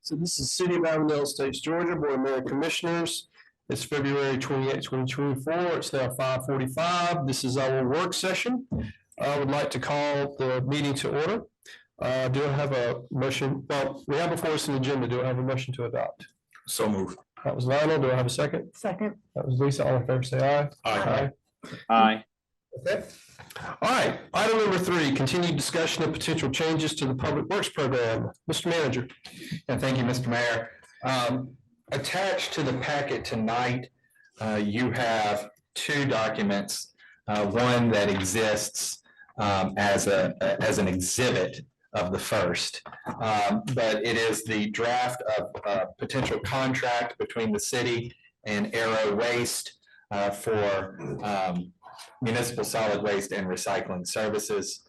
So this is City of Avondale Estates, Georgia, Board of Mayor and Commissioners. It's February 28, 2024. It's now 5:45. This is our work session. I would like to call the meeting to order. Do I have a motion? Well, we have before us an agenda. Do I have a motion to adopt? So move. That was Lionel. Do I have a second? Second. That was Lisa. All in favor, say aye. Aye. Aye. Okay. All right. Item number 3, continued discussion of potential changes to the Public Works Program. Mr. Manager. And thank you, Mr. Mayor. Attached to the packet tonight, you have 2 documents. One that exists as an exhibit of the first, but it is the draft of a potential contract between the city and Aero Waste for municipal solid waste and recycling services.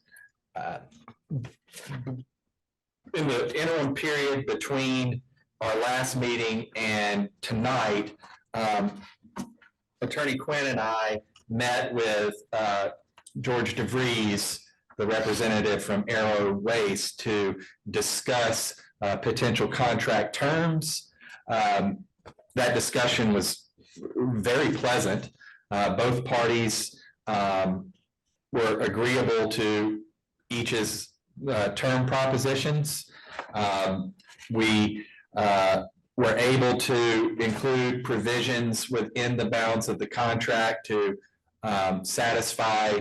In the interim period between our last meeting and tonight, Attorney Quinn and I met with George DeVries, the representative from Aero Waste, to discuss potential contract terms. That discussion was very pleasant. Both parties were agreeable to each's term propositions. We were able to include provisions within the bounds of the contract to satisfy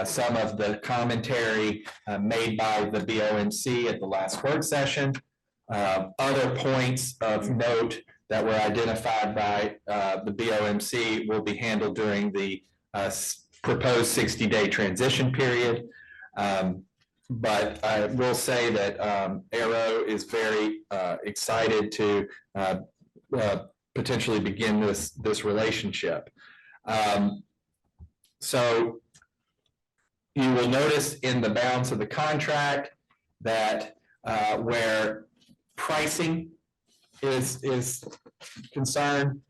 some of the commentary made by the BOMC at the last work session. Other points of note that were identified by the BOMC will be handled during the proposed 60-day transition period. But I will say that Aero is very excited to potentially begin this relationship. So you will notice in the bounds of the contract that where pricing is concerned,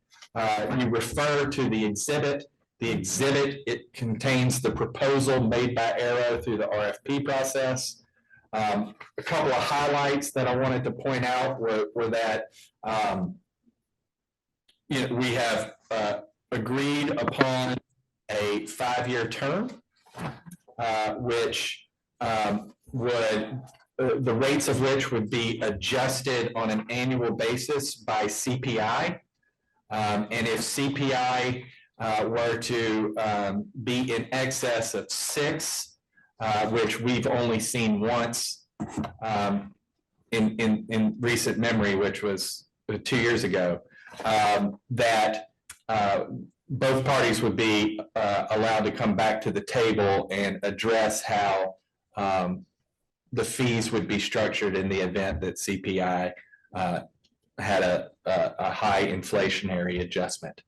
you refer to the exhibit. The exhibit, it contains the proposal made by Aero through the RFP process. A couple of highlights that I wanted to point out were that we have agreed upon a 5-year term, which would the rates of which would be adjusted on an annual basis by CPI. And if CPI were to be in excess of 6, which we've only seen once in recent memory, which was 2 years ago, that both parties would be allowed to come back to the table and address how the fees would be structured in the event that CPI had a high inflationary adjustment.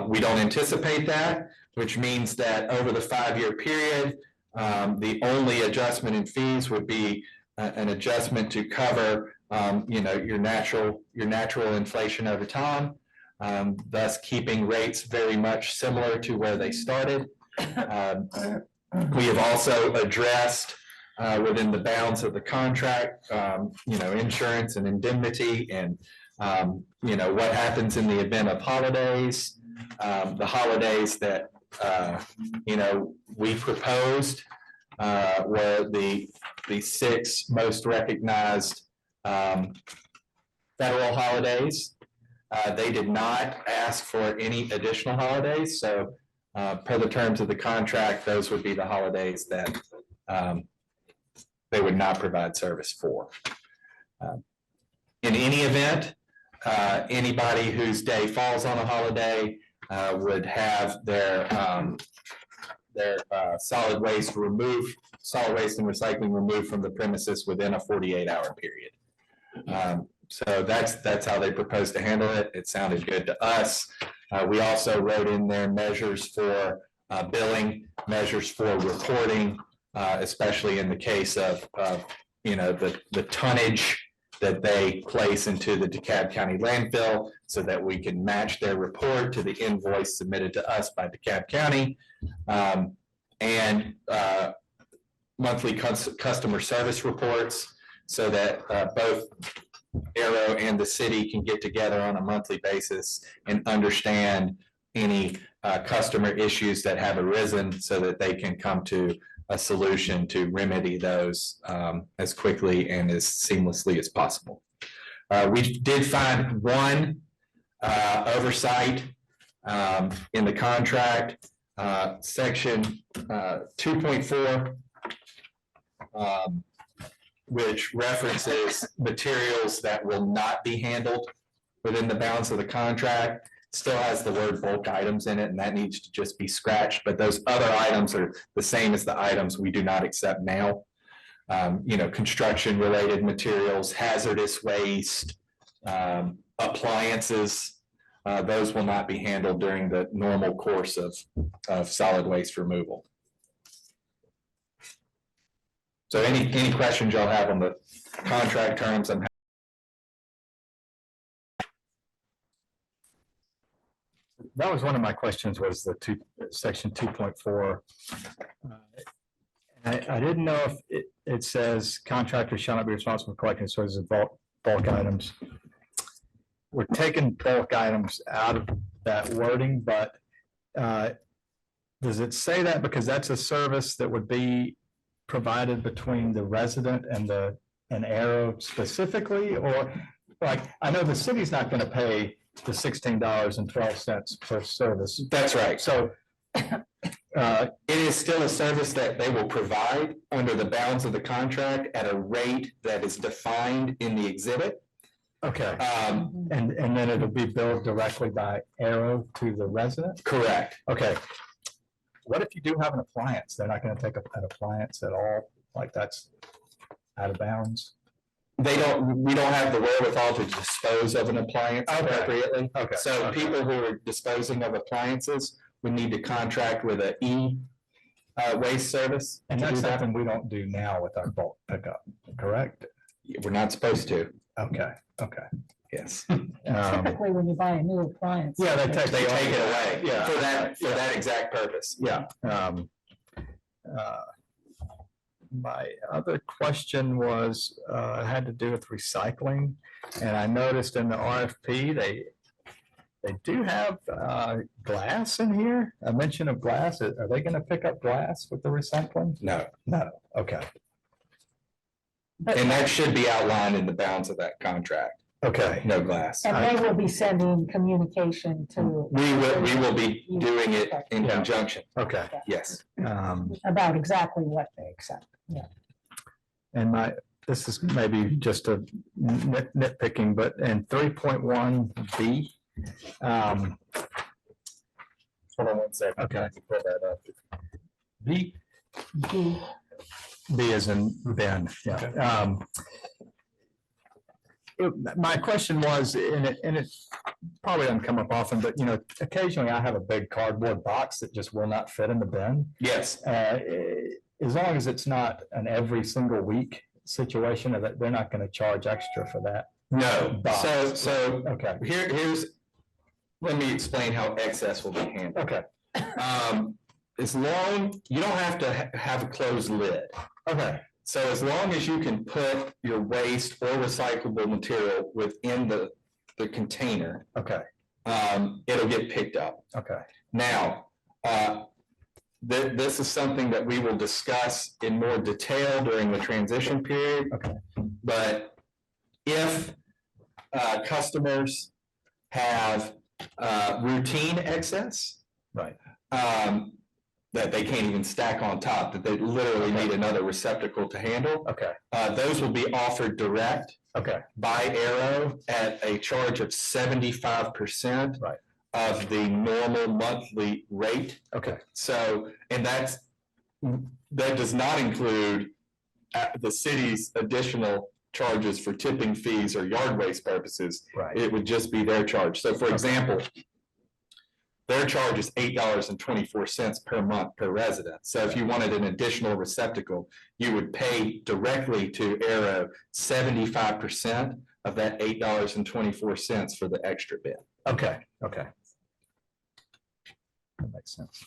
We don't anticipate that, which means that over the 5-year period, the only adjustment in fees would be an adjustment to cover, your natural inflation over time, thus keeping rates very much similar to where they started. We have also addressed within the bounds of the contract, insurance and indemnity, and what happens in the event of holidays. The holidays that we proposed were the 6 most recognized federal holidays. They did not ask for any additional holidays, so per the terms of the contract, those would be the holidays that they would not provide service for. In any event, anybody whose day falls on a holiday would have their solid waste and recycling removed from the premises within a 48-hour period. So that's how they propose to handle it. It sounded good to us. We also wrote in there measures for billing, measures for reporting, especially in the case of the tonnage that they place into the DeKalb County landfill, so that we can match their report to the invoice submitted to us by DeKalb County, and monthly customer service reports, so that both Arrow and the city can get together on a monthly basis and understand any customer issues that have arisen so that they can come to a solution to remedy those as quickly and as seamlessly as possible. We did find one oversight in the contract, section 2.4, which references materials that will not be handled within the bounds of the contract. Still has the word bulk items in it, and that needs to just be scratched. But those other items are the same as the items we do not accept now. Construction related materials, hazardous waste, appliances, those will not be handled during the normal course of solid waste removal. So any questions y'all have on the contract terms? That was one of my questions, was the section 2.4. I didn't know if it says contractors shall not be responsible for collecting sources of bulk items. We're taking bulk items out of that wording, but does it say that because that's a service that would be provided between the resident and an Arrow specifically? Or like, I know the city's not going to pay the $16.12 per service. That's right. So it is still a service that they will provide under the bounds of the contract at a rate that is defined in the exhibit. okay, and then it'll be billed directly by Arrow to the resident? Correct. Okay. What if you do have an appliance? They're not going to take an appliance at all? Like that's out of bounds? We don't have the wherewithal to dispose of an appliance appropriately. Okay. So people who are disposing of appliances would need to contract with an waste service. And to that's do that. something we don't do now with our bulk pickup, correct? We're not supposed to. Okay. Yes. Typically, when you buy a new appliance. Yeah, they They take it away. Yeah. For that exact purpose. Yeah. My other question was, had to do with recycling. And I noticed in the RFP, they do have glass in here, a mention of glass. Are they going to pick up glass with the recycling? No. No. Okay. And that should be outlined in the bounds of that contract. Okay. No glass. And they will be sending communication to. We will be doing it in Yeah. conjunction. Okay. Yes. About exactly what they accept, yeah. And this is maybe just a nitpicking, but in 3.1B. Hold on one second. Okay. Pull that up. B is in Ben. Yeah. My question was, and it probably doesn't come up often, but occasionally I have a big cardboard box that just will not fit in the bin. Yes. As long as it's not an every single week situation, that they're not going to charge extra for that. No. Box. So Okay. let me explain how excess will be handled. Okay. As long, you don't have to have a closed lid. Okay. So as long as you can put your waste or recyclable material within the container, Okay. It'll get picked up. Okay. Now, this is something that we will discuss in more detail during the transition period. Okay. But if customers have routine excess, Right. that they can't even stack on top, that they literally need another receptacle to handle, Okay. those will be offered direct Okay. by Arrow at a charge of 75% Right. of the normal monthly rate. Okay. So, and that does not include the city's additional charges for tipping fees or yard waste purposes. Right. It would just be their charge. So for example, their charge is $8.24 per month per resident. So if you wanted an additional receptacle, you would pay directly to Arrow 75% of that $8.24 for the extra bit. Okay. Okay. That makes sense.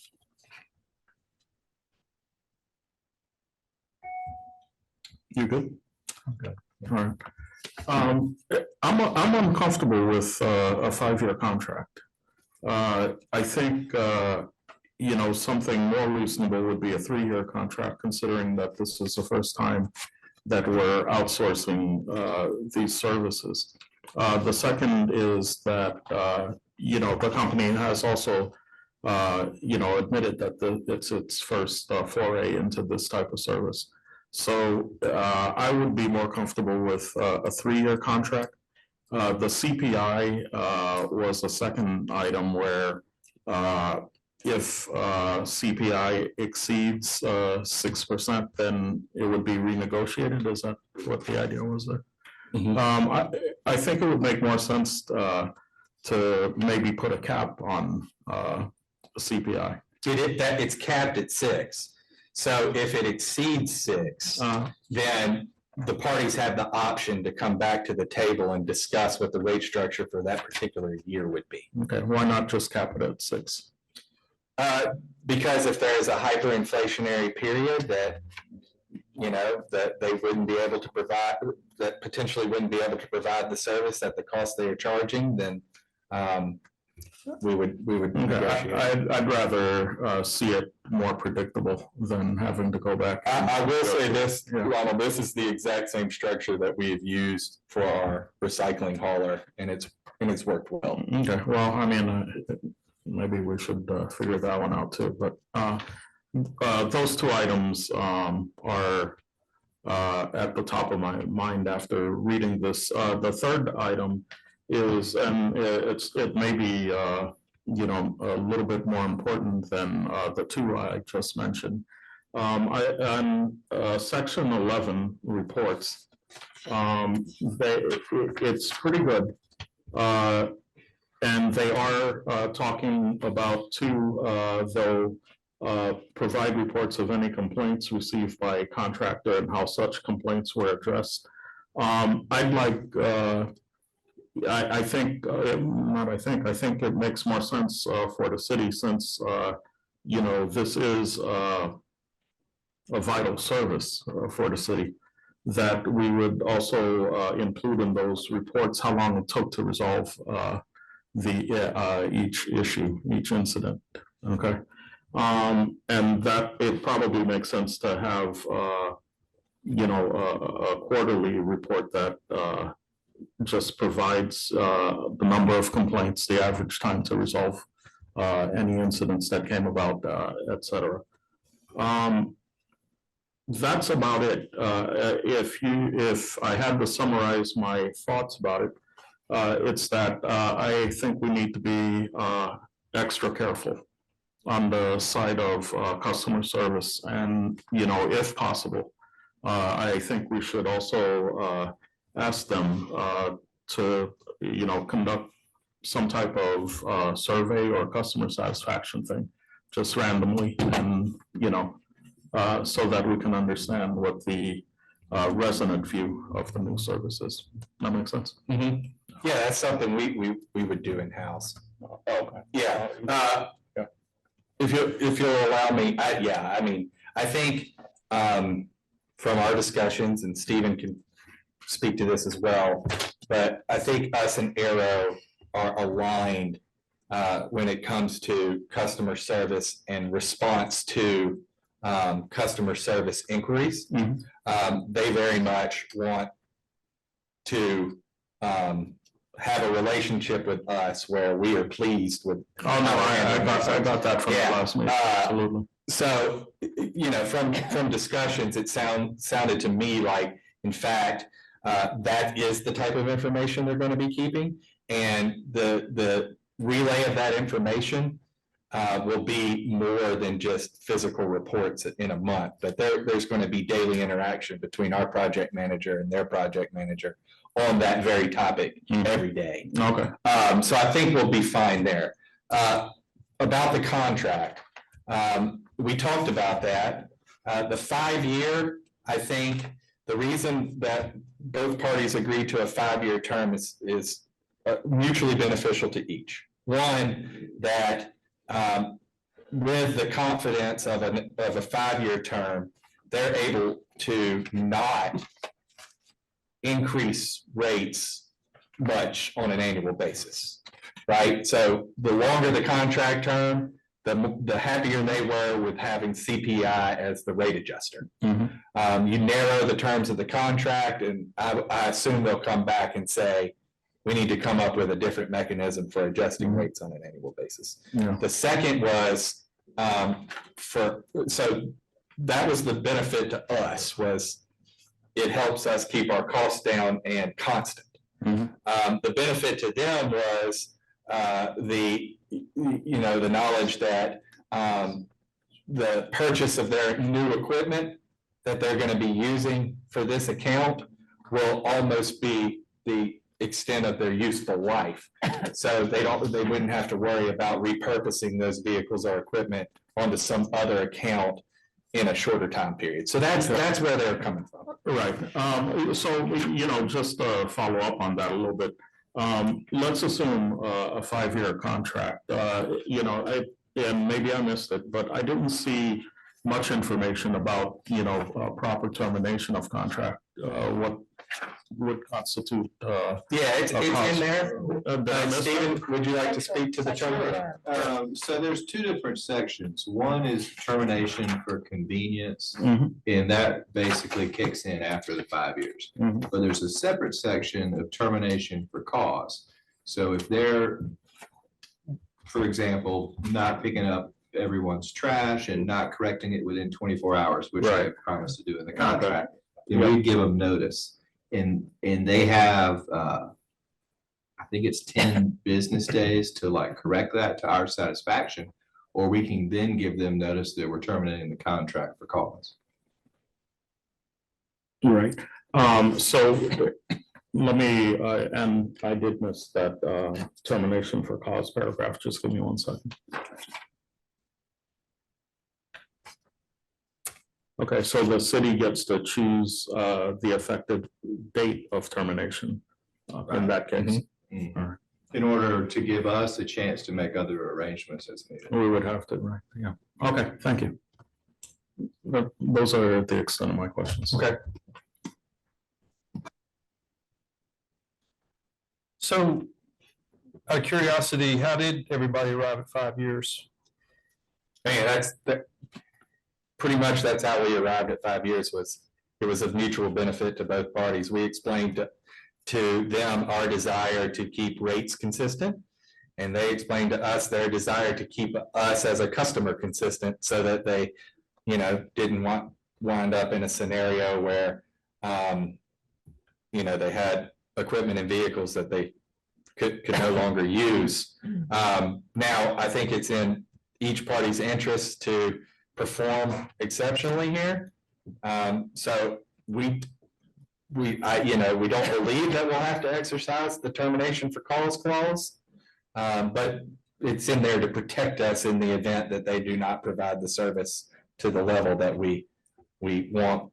You good? I'm good. All right. I'm uncomfortable with a 5-year contract. I think, something more reasonable would be a 3-year contract, considering that this is the first time that we're outsourcing these services. The second is that, the company has also, admitted that it's its first foray into this type of service. So I would be more comfortable with a 3-year contract. The CPI was a second item where if CPI exceeds 6%, then it would be renegotiated. Is that what the idea was there? I think it would make more sense to maybe put a cap on CPI. It's capped at 6. So if it exceeds 6, then the parties have the option to come back to the table and discuss what the rate structure for that particular year would be. Okay, why not just cap it at 6? Because if there is a hyperinflationary period that, that they wouldn't be able to provide, that potentially wouldn't be able to provide the service at the cost they are charging, then we would negotiate. I'd rather see it more predictable than having to go back. I will say this, Ronald, this is the exact same structure that we have used for our recycling hauler, and it's worked well. Okay, well, I mean, maybe we should figure that one out too, but those two items are at the top of my mind after reading this. The third item is, and it may be a little bit more important than the two I just mentioned. On section 11 reports, it's pretty good. And they are talking about they'll provide reports of any complaints received by a contractor and how such complaints were addressed. I think it makes more sense for the city, since this is a vital service for the city, that we would also include in those reports how long it took to resolve each issue, each incident. Okay, and that it probably makes sense to have a quarterly report that just provides the number of complaints, the average time to resolve any incidents that came about, etc. That's about it. If I had to summarize my thoughts about it, it's that I think we need to be extra careful on the side of customer service, and if possible, I think we should also ask them to conduct some type of survey or customer satisfaction thing, just randomly, and so that we can understand what the resident view of the new service is. That makes sense? Mm-hmm. Yeah, that's something we would do in-house. Okay. Yeah. If you'll allow me, I think from our discussions, and Stephen can speak to this as well, but I think us and Arrow are aligned when it comes to customer service and response to customer service inquiries. Mm-hmm. They very much want to have a relationship with us where we are pleased with. Oh no, I got that from the last meeting. Absolutely. So from discussions, it sounded to me like, in fact, that is the type of information they're going to be keeping, and the relay of that information will be more than just physical reports in a month, but there's going to be daily interaction between our project manager and their project manager on that very topic every day. Okay. So I think we'll be fine there. About the contract, we talked about that. The 5-year, I think the reason that both parties agreed to a 5-year term is mutually beneficial to each. One, that with the confidence of a 5-year term, they're able to not increase rates much on an annual basis, right? So the longer the contract term, the happier they were with having CPI as the rate adjuster. You narrow the terms of the contract, and I assume they'll come back and say, we need to come up with a different mechanism for adjusting rates on an annual basis. Yeah. The second was so that was the benefit to us, was it helps us keep our costs down and constant. The benefit to them was the knowledge that the purchase of their new equipment that they're going to be using for this account will almost be the extent of their useful life. So they wouldn't have to worry about repurposing those vehicles or equipment onto some other account in a shorter time period. So that's where they're coming from. Right. So, just to follow up on that a little bit, let's assume a 5-year contract. And maybe I missed it, but I didn't see much information about, proper termination of contract. What would constitute? It's in there. Did I miss that? Stephen, would you like to speak to the termination? So there's two different sections. One is termination for convenience, Mhm. and that basically kicks in after the 5 years. Mhm. But there's a separate section of termination for cause. So if they're, for example, not picking up everyone's trash and not correcting it within 24 hours, which they Right. promised to do in the contract, then we give them notice. And they have, I think it's 10 business days to correct that to our satisfaction, or we can then give them notice that we're terminating the contract for cause. Right. So let me, and I did miss that termination for cause paragraph. Just give me 1 second. Okay, so the city gets to choose the effective date of termination in that case. In order to give us a chance to make other arrangements as needed. We would have to, right? Yeah. Okay, thank you. Those are the extent of my questions. Okay. So, out of curiosity, how did everybody arrive at 5 years? Man, pretty much that's how we arrived at 5 years. It was of mutual benefit to both parties. We explained to them our desire to keep rates consistent, and they explained to us their desire to keep us as a customer consistent, so that they, didn't wind up in a scenario where, they had equipment and vehicles that they could no longer use. Now, I think it's in each party's interest to perform exceptionally here. So we don't believe that we'll have to exercise the termination for cause clause, but it's in there to protect us in the event that they do not provide the service to the level that we want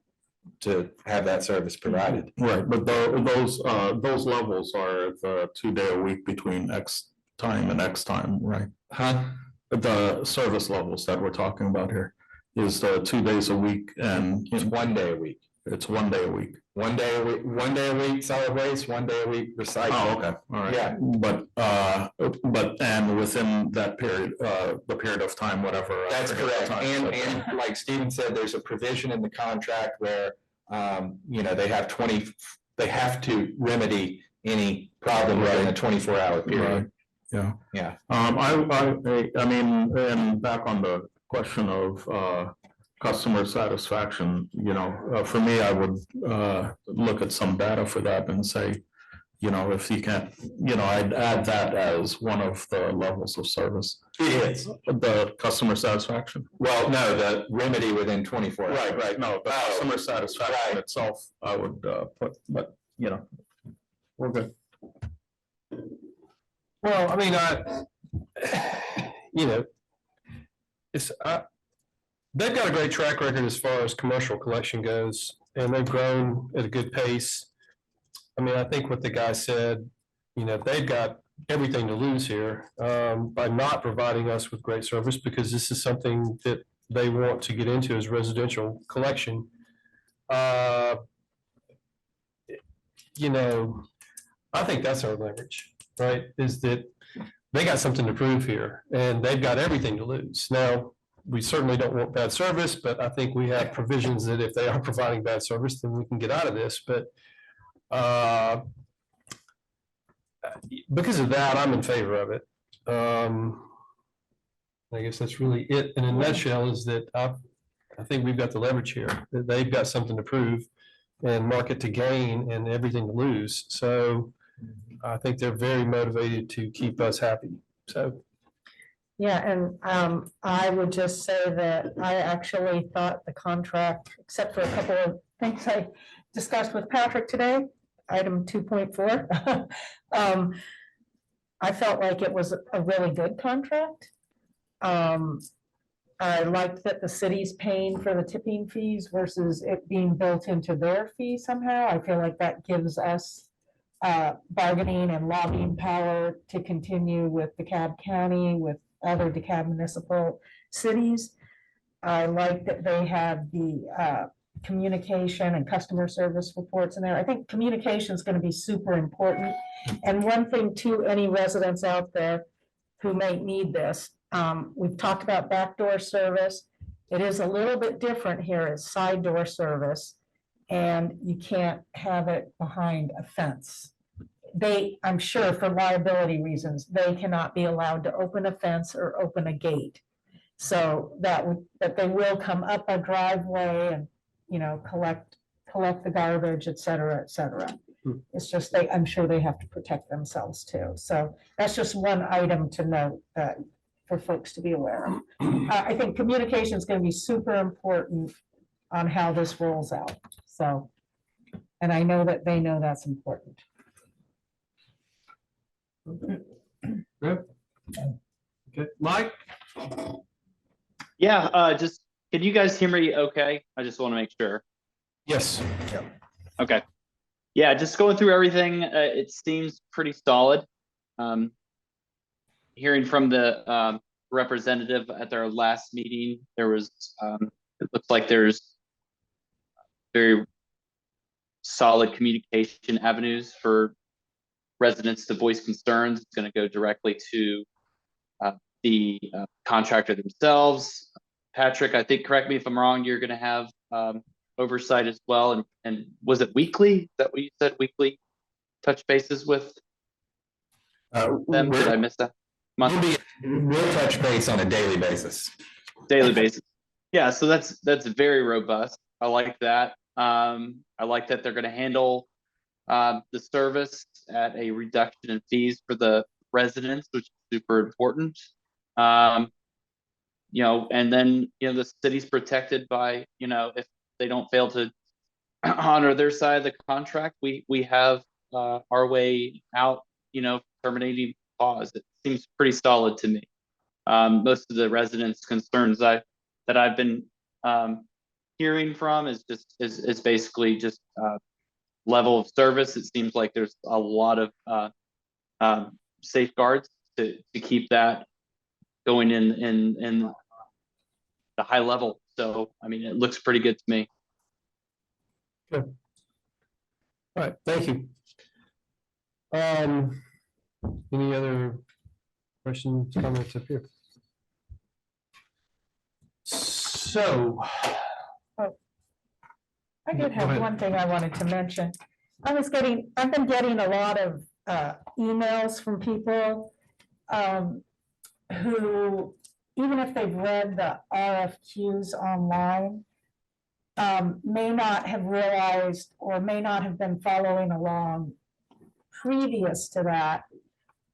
to have that service provided. Right, but those levels are the 2-day a week between X time and X time, right? Huh? The service levels that we're talking about here is the 2 days a week, and It's 1 day a week. it's 1 day a week. 1 day a week, 1 day a week solid waste, 1 day a week recycling. Oh, okay, all right. Yeah. But and within that period, the period of time, whatever. That's period of correct. time, And like Stephen said, there's a provision in the contract where, they have to remedy any problem within a 24-hour period. Yeah. Yeah. I mean, and back on the question of customer satisfaction, for me, I would look at some data for that and say, if you can't, I'd add that as one of the levels of service. It is. The customer satisfaction. Well, no, the remedy within 24 hours. Right, no, the customer satisfaction itself, I would put, but, we're good. Well, I mean, they've got a great track record as far as commercial collection goes, and they've grown at a good pace. I mean, I think what the guy said, they've got everything to lose here by not providing us with great service, because this is something that they want to get into as residential collection. you know, I think that's our leverage, right? Is that they got something to prove here and they've got everything to lose. Now, we certainly don't want bad service, but I think we have provisions that if they are providing bad service, then we can get out of this. But because of that, I'm in favor of it. I guess that's really it in a nutshell, is that I think we've got the leverage here, that they've got something to prove and market to gain and everything to lose. So I think they're very motivated to keep us happy. So. Yeah, and I would just say that I actually thought the contract, except for a couple of things I discussed with Patrick today, item 2.4. I felt like it was a really good contract. I liked that the city's paying for the tipping fees versus it being built into their fee somehow. I feel like that gives us bargaining and lobbying power to continue with DeKalb County, with other DeKalb municipal cities. I like that they have the communication and customer service reports in there. I think communication is going to be super important. And one thing to any residents out there who may need this, we've talked about backdoor service. It is a little bit different here. It's side door service, and you can't have it behind a fence. I'm sure for liability reasons, they cannot be allowed to open a fence or open a gate. So that they will come up a driveway and, you know, collect the garbage, et cetera, et cetera. It's just I'm sure they have to protect themselves too. So that's just one item to note for folks to be aware of. I think communication is going to be super important on how this rolls out. So, and I know that they know that's important. Okay, Mike? Yeah, just, can you guys hear me okay? I just want to make sure. Yes. Okay. Yeah, just going through everything, it seems pretty solid. Hearing from the representative at their last meeting, there was, it looks like there's very solid communication avenues for residents to voice concerns. It's going to go directly to the contractor themselves. Patrick, I think, correct me if I'm wrong, you're going to have oversight as well. And was it weekly? Is that what you said? Weekly touch bases with them? Did I miss that? We'll touch base on a daily basis. Daily basis. Yeah, so that's very robust. I like that. I like that they're going to handle the service at a reduction in fees for the residents, which is super important. You know, and then, you know, the city's protected by, you know, if they don't fail to honor their side of the contract, we have our way out, you know, terminating clause. It seems pretty solid to me. Most of the residents' concerns that I've been hearing from is basically just level of service. It seems like there's a lot of safeguards to keep that going in the high level. So, I mean, it looks pretty good to me. Good. All right, thank you. Any other questions, comments up here? So. I did Go have ahead. one thing I wanted to mention. I've been getting a lot of emails from people who, even if they've read the RFQs online, may not have realized or may not have been following along previous to that.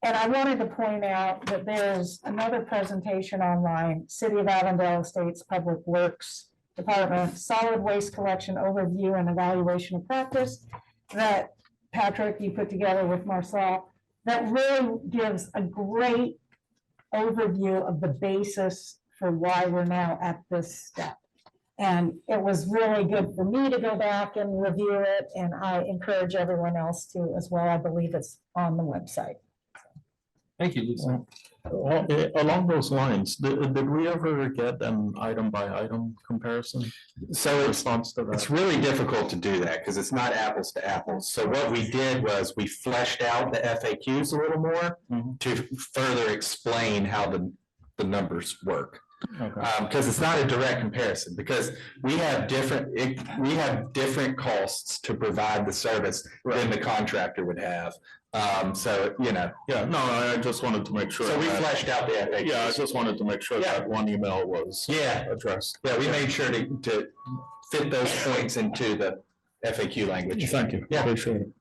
And I wanted to point out that there's another presentation online, City of Avondale Estates Public Works Department, Solid Waste Collection Overview and Evaluation of Practice, that Patrick, you put together with Marcel, that really gives a great overview of the basis for why we're now at this step. And it was really good for me to go back and review it, and I encourage everyone else to as well. I believe it's on the website. Thank you, Lisa. Along those lines, did we ever get an item by item comparison So it's response to It's that? really difficult to do that because it's not apples to apples. So what we did was we fleshed out the FAQs a little more Mhm. to further explain how the numbers work. Okay. Because it's not a direct comparison, because we have different costs to provide the service than the contractor would have. So, Yeah, no, I just wanted to make sure. so we that- fleshed out the FAQs. Yeah, I just wanted to make sure Yeah. that one email was Yeah, addressed. yeah, we made sure to fit those points into the FAQ language. Thank you. Yeah. Appreciate it.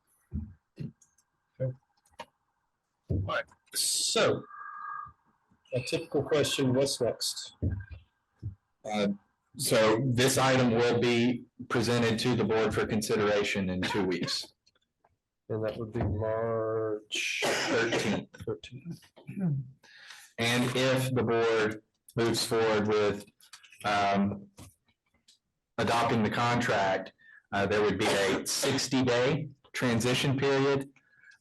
So, a typical question, what's next? So this item will be presented to the board for consideration in 2 weeks. And that would be March 13th. 13th. And if the board moves forward with adopting the contract, there would be a 60-day transition period,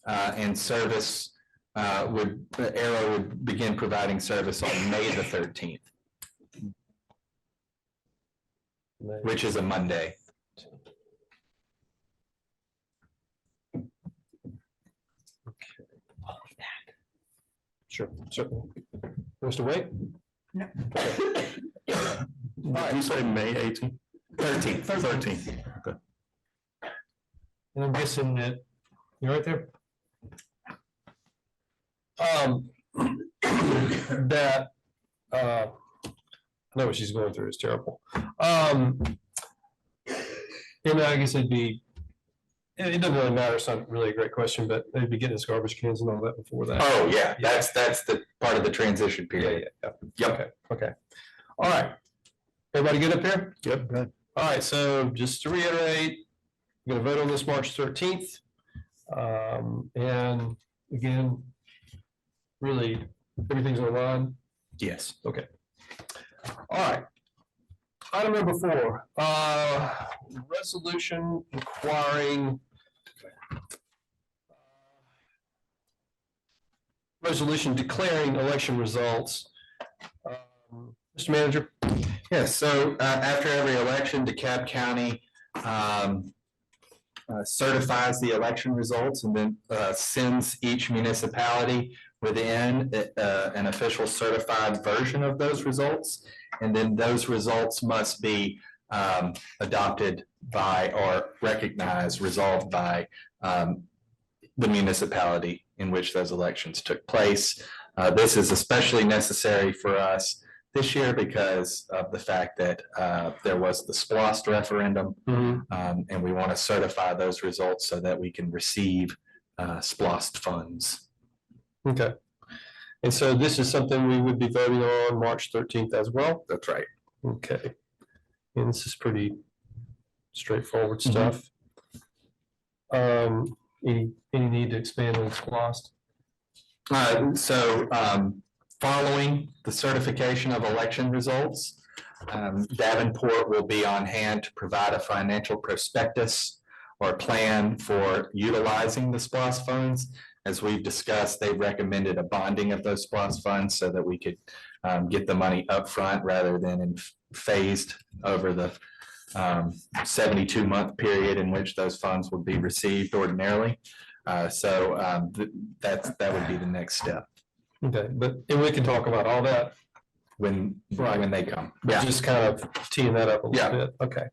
and service Arrow would begin providing service on May the 13th, which is a Monday. Sure, certainly. Wants to wait? Did you say May 18th? 13th. 13th. Okay. And I'm guessing that, you're right there? That, I know what she's going through is terrible. And I guess it'd be, it doesn't really matter, it's not really a great question, but they'd be getting us garbage cans and all that before that. Oh, yeah, that's the part of the transition period. Yep. Okay. All right. Everybody good up here? Yep, good. All right, so just to reiterate, we're gonna vote on this March 13th. And again, really, everything's online. Yes. Okay. All right. Item number 4, resolution requiring resolution declaring election results. Mr. Manager? Yes, so after every election, DeKalb County certifies the election results and then sends each municipality within an official certified version of those results. And then those results must be adopted by or recognized, resolved by the municipality in which those elections took place. This is especially necessary for us this year because of the fact that there was the SPLOST referendum, and we want to certify those results so that we can receive SPLOST funds. Okay. And so this is something we would be voting on March 13th as well? That's right. Okay. And this is pretty straightforward stuff. Any need to expand on SPLOST? Following the certification of election results, Davenport will be on hand to provide a financial prospectus or plan for utilizing the SPLOST funds. As we've discussed, they've recommended a bonding of those SPLOST funds so that we could get the money upfront rather than phased over the 72-month period in which those funds would be received ordinarily. That would be the next step Okay, and we can talk about all that, when they come. but just kind of teeing that up a Yeah. little bit. Okay.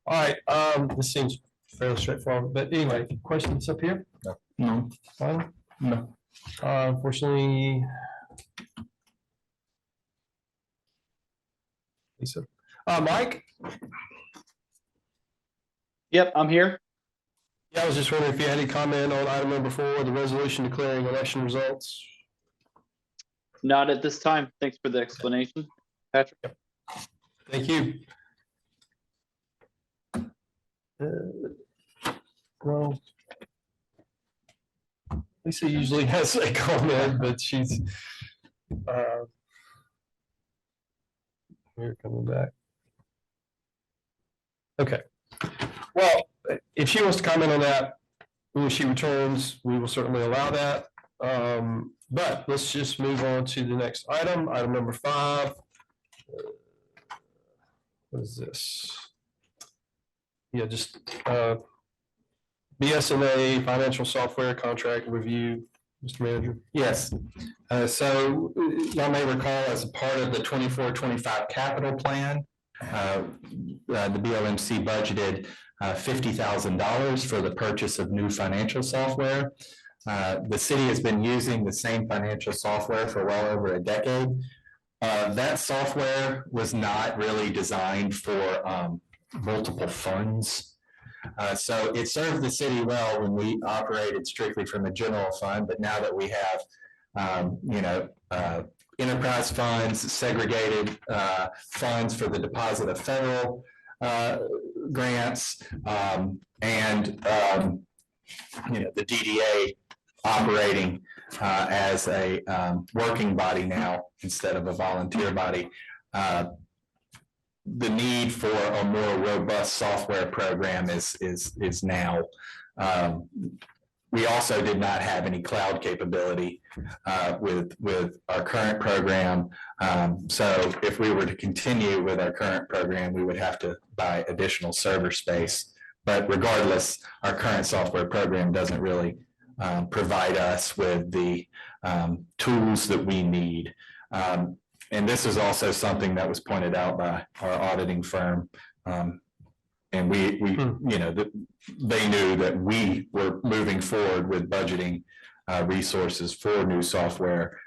All right, this seems fairly straightforward, but anyway, questions up here? No. Fine. No. Unfortunately. Lisa. Mike? Yep, I'm here. Yeah, I was just wondering if you had any comment on item number 4, the resolution declaring election results. Not at this time. Thanks for the explanation, Patrick. Thank you. Well, Lisa usually has a comment, but she's we're coming back. Okay. Well, if she wants to comment on that, when she returns, we will certainly allow that. But let's just move on to the next item, item number 5. What is this? Yeah, just BS&A financial software contract review, Mr. Manager. Yes. So y'all may recall as a part of the 24-25 capital plan, the BOMC budgeted $50,000 for the purchase of new financial software. The city has been using the same financial software for well over a decade. That software was not really designed for multiple funds. So it served the city well when we operated strictly from a general fund, but now that we have, enterprise funds, segregated funds for the deposit of federal grants, and the DDA operating as a working body now instead of a volunteer body. The need for a more robust software program is now. We also did not have any cloud capability with our current program. So if we were to continue with our current program, we would have to buy additional server space. But regardless, our current software program doesn't really provide us with the tools that we need. And this is also something that was pointed out by our auditing firm. And they knew that we were moving forward with budgeting resources for new software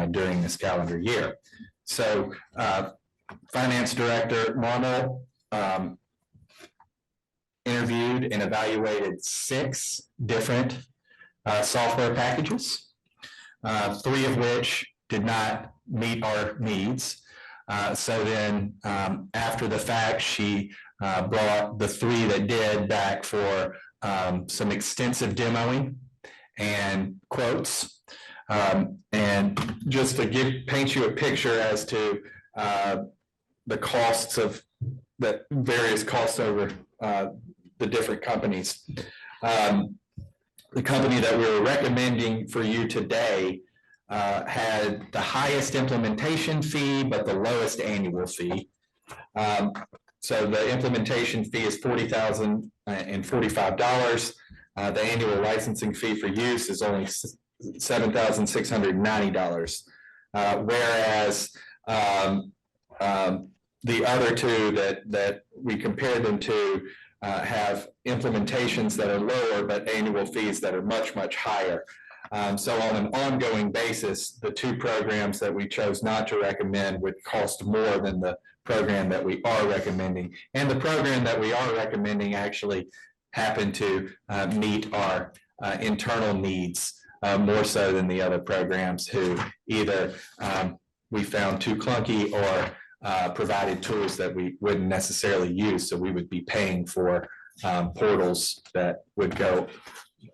during this calendar year. So Finance Director Marmol interviewed and evaluated 6 different software packages, 3 of which did not meet our needs. So then after the fact, she brought the 3 that did back for some extensive demoing and quotes. And just to paint you a picture as to the costs of the various costs over the different companies. The company that we were recommending for you today had the highest implementation fee, but the lowest annual fee. So the implementation fee is $40,045. The annual licensing fee for use is only $7,690. Whereas the other 2 that we compared them to have implementations that are lower, but annual fees that are much, much higher. So on an ongoing basis, the 2 programs that we chose not to recommend would cost more than the program that we are recommending. And the program that we are recommending actually happened to meet our internal needs more so than the other programs who either we found too clunky or provided tools that we wouldn't necessarily use. So we would be paying for portals that would go,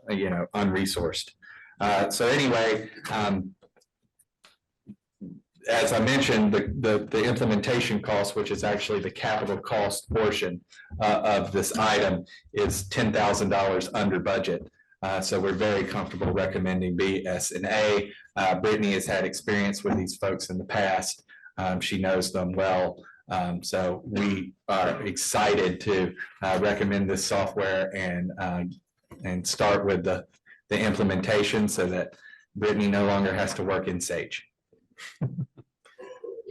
unresourced. So anyway, as I mentioned, the implementation cost, which is actually the capital cost portion of this item, is $10,000 under budget. So we're very comfortable recommending BS&A. Brittany has had experience with these folks in the past. She knows them well. So we are excited to recommend this software and start with the implementation so that Brittany no longer has to work in Sage.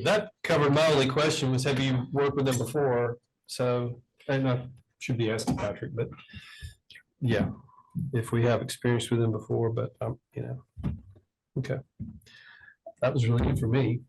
That covered my only question was, have you worked with them before? So, and I should be asking Patrick, but yeah, if we have experience with them before, but okay. That was really good for me.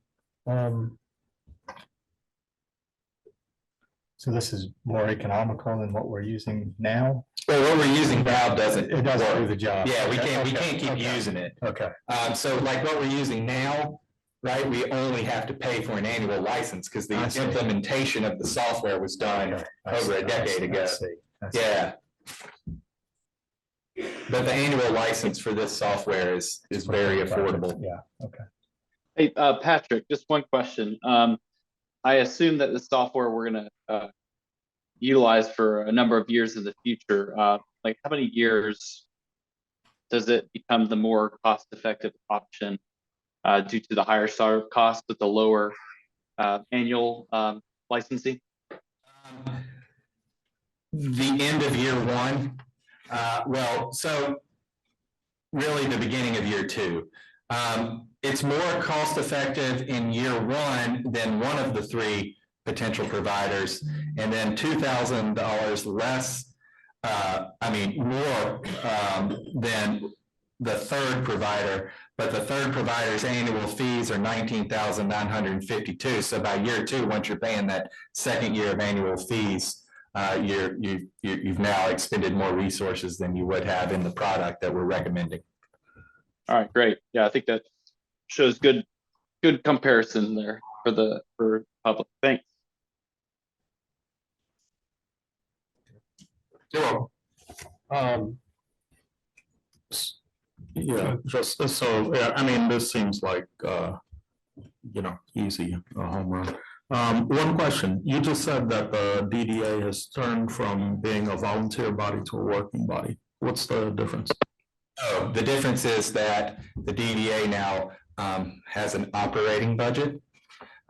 So this is more economical than what we're using now? Well, what we're using now doesn't. It doesn't do work. the job. Yeah, we can't keep Okay. using it. Okay. So like what we're using now, right, we only have to pay for an annual license because the I see. implementation of the software was done Okay. over a decade ago. I see. Yeah. But the annual license for this software is very affordable. Yeah, okay. Hey, Patrick, just one question. I assume that the software we're gonna utilize for a number of years in the future, like how many years does it become the more cost-effective option due to the higher startup cost with the lower annual licensing? The end of year one, well, so really the beginning of year two. It's more cost effective in year one than one of the three potential providers, and then $2,000 less, more than the third provider, but the third provider's annual fees are $19,952. So by year two, once you're paying that second year of annual fees, you've now expended more resources than you would have in the product that we're recommending. All right, great. Yeah, I think that shows good comparison there for public. Thanks. Yeah, just so, yeah, I mean, this seems like, easy, a home run. One question, you just said that the DDA has turned from being a volunteer body to a working body. What's the difference? Oh, the difference is that the DDA now has an operating budget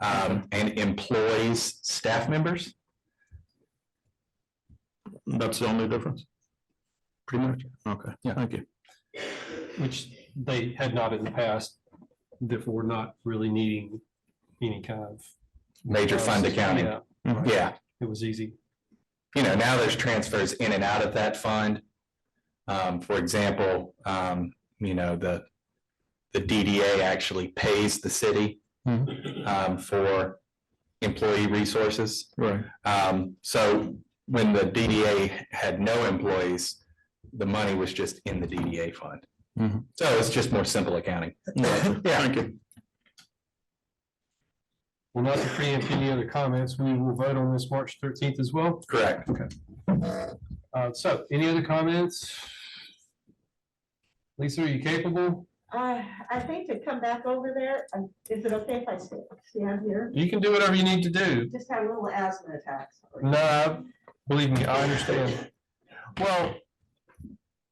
and employs staff members. That's the only difference? Pretty much. Okay, Yeah. thank you. Which they had not in the past, therefore not really needing any kind of. Major fund accounting. Yeah, Yeah. it was easy. Now there's transfers in and out of that fund. For example, the DDA actually pays the city for employee resources. Right. So when the DDA had no employees, the money was just in the DDA fund. So it's just more simple accounting. Yeah, thank you. Well, not to preempt any other comments, we will vote on this March 13th as well. Correct. So any other comments? Lisa, are you capable? I think to come back over there, is it okay if I stand here? You can do whatever you need to do. Just had a little asthma attack. No, believe me, I understand. Well,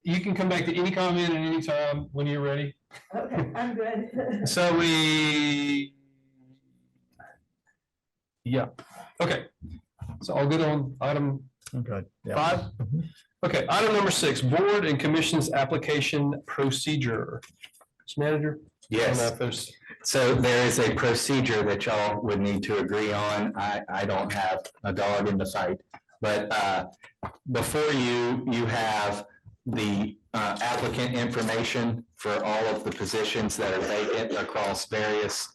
you can come back to any comment at any time when you're ready. Okay, I'm good. So yeah, okay. So I'll get on item Okay. Yeah. 5. Okay, item number 6, board and commission's application procedure. Mr. Manager? I don't know Yes. if there's- So there is a procedure that y'all would need to agree on. I don't have a dog in the fight. But before you have the applicant information for all of the positions that are vacant across various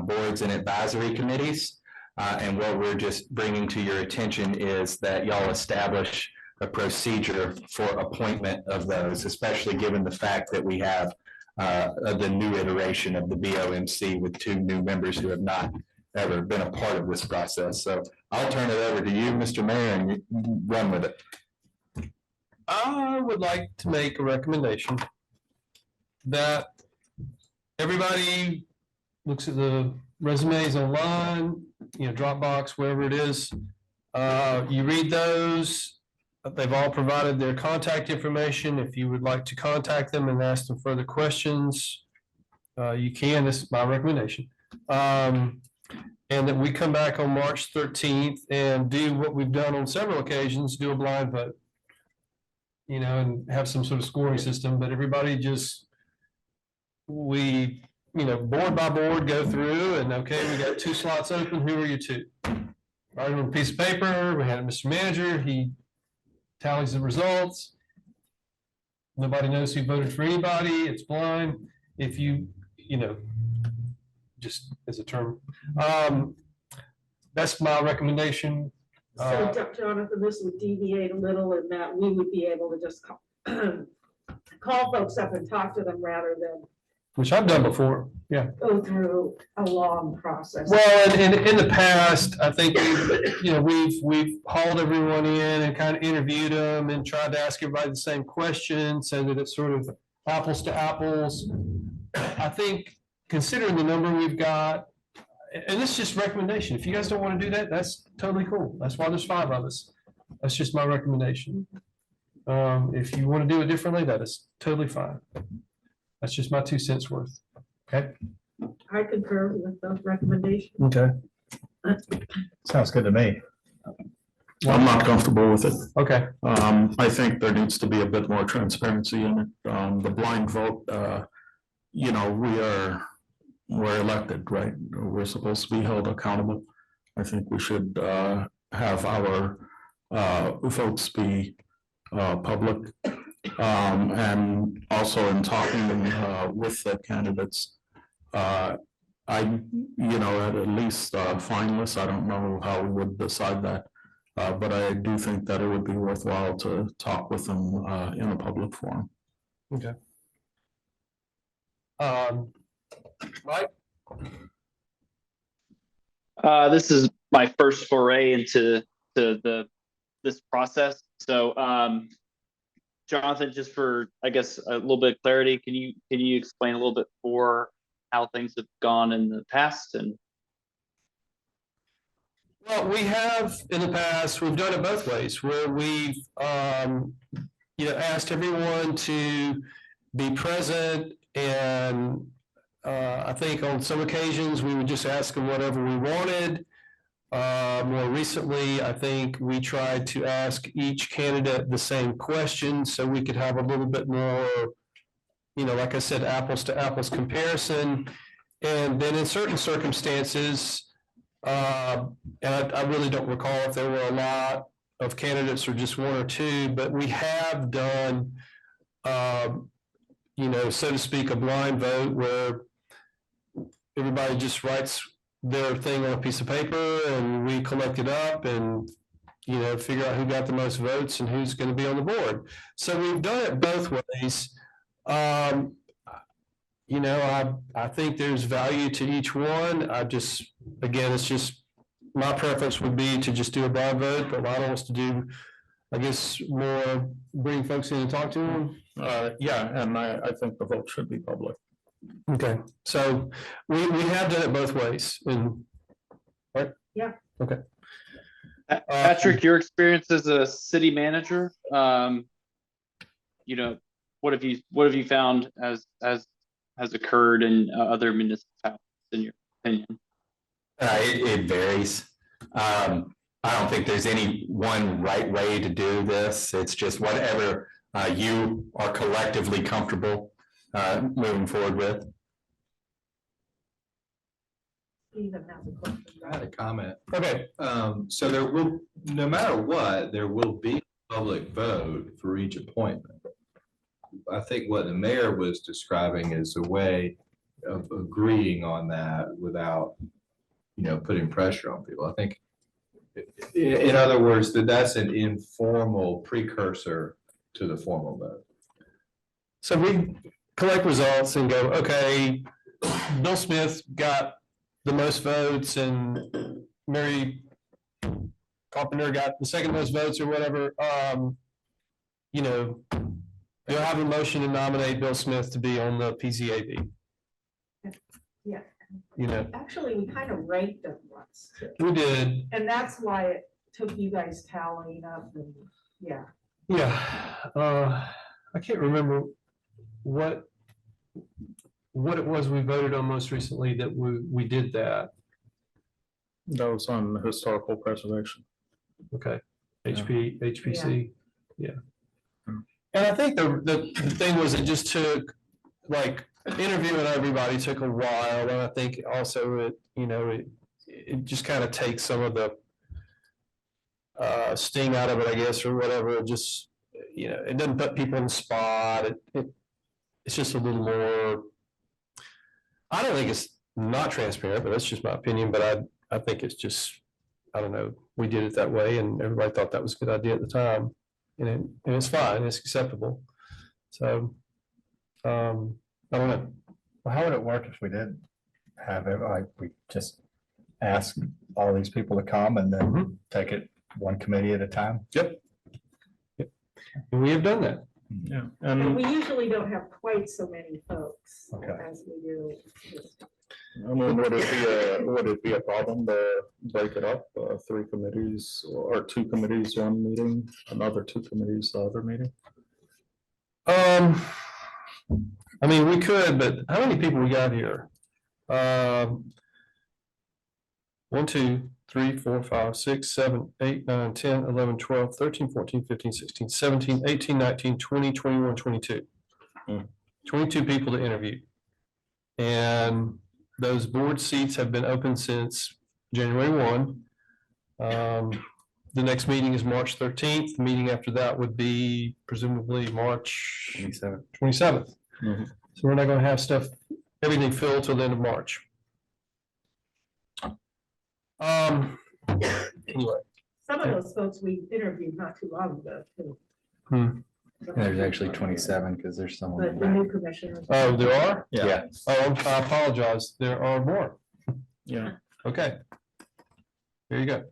boards and advisory committees. And what we're just bringing to your attention is that y'all establish a procedure for appointment of those, especially given the fact that we have the new iteration of the BOMC with 2 new members who have not ever been a part of this process. So I'll turn it over to you, Mr. Mayor, and you run with it. I would like to make a recommendation that everybody looks at the resumes online, Dropbox, wherever it is. You read those. They've all provided their contact information. If you would like to contact them and ask them further questions, you can. This is my recommendation. And that we come back on March 13th and do what we've done on several occasions, do a blind vote. And have some sort of scoring system, but everybody board by board, go through and, okay, we got 2 slots open. Who are you 2? Write on a piece of paper. We had a Mr. Manager. He tallies the results. Nobody knows who voted for anybody. It's blind. If just as a term. That's my recommendation. So Jonathan, this would deviate a little in that we would be able to just call folks up and talk to them rather than Which I've done before, yeah. go through a long process. Well, and in the past, I think we've hauled everyone in and kind of interviewed them and tried to ask everybody the same question so that it's sort of apples to apples. I think considering the number we've got, and this is just recommendation. If you guys don't want to do that, that's totally cool. That's why there's 5 of us. That's just my recommendation. If you want to do it differently, that is totally fine. That's just my 2 cents worth. Okay. I concur with the recommendation. Okay. Sounds good to me. I'm not comfortable with it. Okay. I think there needs to be a bit more transparency in it. The blind vote, we're elected, right? We're supposed to be held accountable. I think we should have our votes be public. And also in talking with the candidates, at least finalists, I don't know how we would decide that. But I do think that it would be worthwhile to talk with them in a public forum. Okay. Mike? This is my first foray into this process. So, Jonathan, just for, I guess, a little bit of clarity, can you explain a little bit more how things have gone in the past? And Well, we have in the past, we've done it both ways, where we've, asked everyone to be present, and I think on some occasions, we would just ask them whatever we wanted. More recently, I think we tried to ask each candidate the same question, so we could have a little bit more, like I said, apples to apples comparison. And then in certain circumstances, and I really don't recall if there were a lot of candidates or just one or two, but we have done, so to speak, a blind vote where everybody just writes their thing on a piece of paper and we collect it up and, figure out who got the most votes and who's going to be on the board. So we've done it both ways. I think there's value to each one. It's just, my preference would be to just do a blind vote, but Lionel wants to do, I guess, more, bring folks in and talk to them. And I think the vote should be public. Okay, so we have done it both ways, right? Yeah. Okay. Patrick, your experience as a city manager, what have you found as has occurred in other municipalities, in your opinion? It varies. I don't think there's any one right way to do this. It's just whatever you are collectively comfortable moving forward with. Stephen has a question. I had a comment. Okay, So there will, no matter what, there will be a public vote for each appointment. I think what the mayor was describing is a way of agreeing on that without, putting pressure on people. I think, in other words, that's an informal precursor to the formal vote. so we collect results and go, okay, Bill Smith got the most votes and Mary Carpenter got the second most votes or whatever. You'll have a motion to nominate Bill Smith to be on the PZAB. Yeah. Actually, we kind of ranked them once, too. we did. And that's why it took you guys tallying up and, yeah. Yeah, I can't remember what it was we voted on most recently that we did that. That was on historical preservation. Okay, HPC, yeah. And I think the thing was, it just took, like, interviewing everybody took a while, and I think also it just kind of takes some of the sting out of it, I guess, or whatever. It just, it doesn't put people on the spot. It's just a little more, I don't think it's not transparent, but that's just my opinion. But I think it's just, I don't know, we did it that way and everybody thought that was a good idea at the time. And it's fine, it's acceptable. So, I don't know. Well, how would it work if we did have it, like, we just ask all these people to come and then take it one committee at a time? Yep. And we have done that. Yeah, And and we usually don't have quite so many folks Okay. as we do this time. I mean, would it be a problem to break it up, 3 committees or 2 committees, 1 meeting, another 2 committees, the other meeting? I mean, we could, but how many people we got here? 1, 2, 3, 4, 5, 6, 7, 8, 9, 10, 11, 12, 13, 14, 15, 16, 17, 18, 19, 20, 21, 22. 22 people to interview. And those board seats have been open since January 1. The next meeting is March 13th. The meeting after that would be presumably March 27th. Mhm. So we're not going to have everything filled till the end of March. Anyway. Some of those folks we interviewed not too long ago, too. There's actually 27 because there's But someone. the new commissioners. Oh, there are? Yeah. Oh, I apologize. There are more. Yeah. Okay. There you go.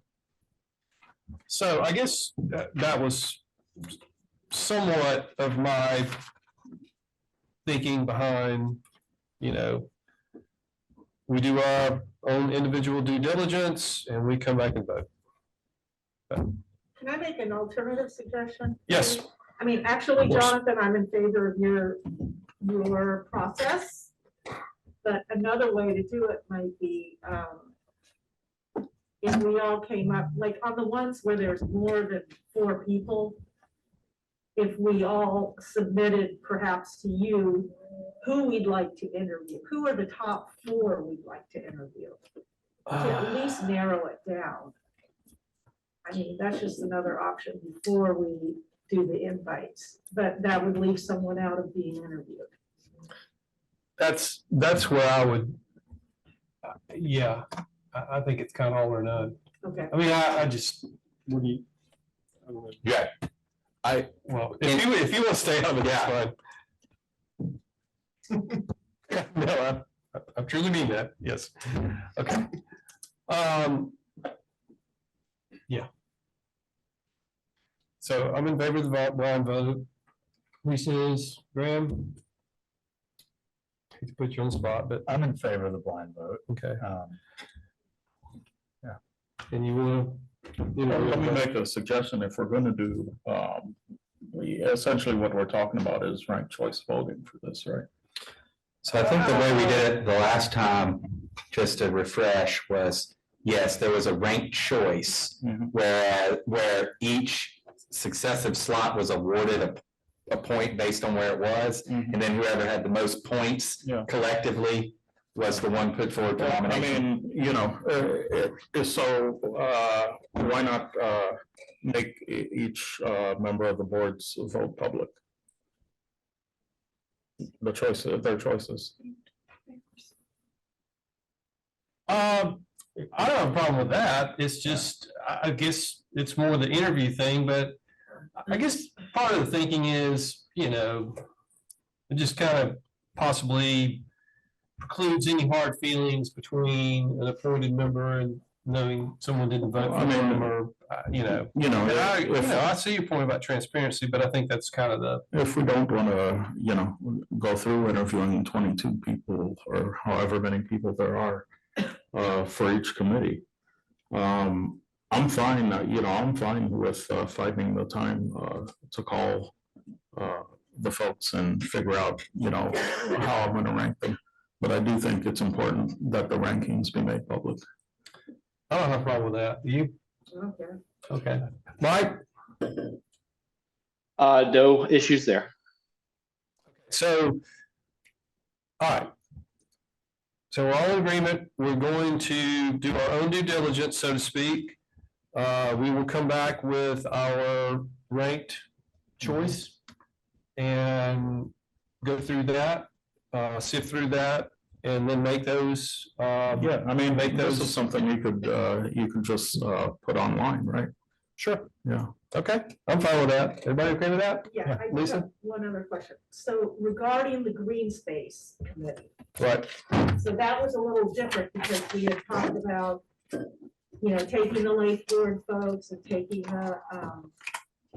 So I guess that was somewhat of my thinking behind, we do our own individual due diligence and we come back and vote. Can I make an alternative suggestion? Yes. I mean, actually, Of course. Jonathan, I'm in favor of your process. But another way to do it might be, if we all came up, like on the ones where there's more than 4 people, if we all submitted perhaps to you who we'd like to interview, who are the top 4 we'd like to interview, to at least narrow it down. I mean, that's just another option before we do the invites, but that would leave someone out of being interviewed. That's where I would, yeah, I think it's kind of all or none. Okay. I mean, I just, what do you? I don't know. Yeah. Well, if you want to stay on it, that's fine. No, I truly mean that, yes. Okay. Yeah. So I'm in favor of the blind vote. Lisa is, Graham? Hate to put you on the spot, but I'm in favor of the blind vote. okay. Yeah. And you want to, Let me make a suggestion. If we're going to do, essentially what we're talking about is ranked choice voting for this, right? So I think the way we did it the last time, just to refresh, was, yes, there was a ranked choice where each successive slot was awarded a point based on where it was. And then whoever had the most points collectively was the one put forward for I nomination. mean, so why not make each member of the boards vote public? Their choices. I don't have a problem with that. It's just, I guess it's more the interview thing, but I guess part of the thinking is, it just kind of possibly precludes any hard feelings between an appointed member and knowing someone didn't vote for them or, And I see your point about transparency, but I think that's kind of if we don't want to, go through interviewing 22 people or however many people there are for each committee, I'm fine. I'm fine with finding the time to call the folks and figure out, how I'm going to rank them. But I do think it's important that the rankings be made public. I don't have a problem with that. You? Okay. Okay. Mike? No issues there. So, all right. So we're all in agreement. We're going to do our own due diligence, so to speak. We will come back with our ranked choice and go through that, sift through that, and then make those. Yeah, I mean, make this those is something you could just put online, right? Sure. Yeah. Okay, I'm fine with that. Everybody okay with that? Yeah, I just Lisa? have one other question. So regarding the green space committee, Right. so that was a little different because we had talked about, taking the lake board folks and taking the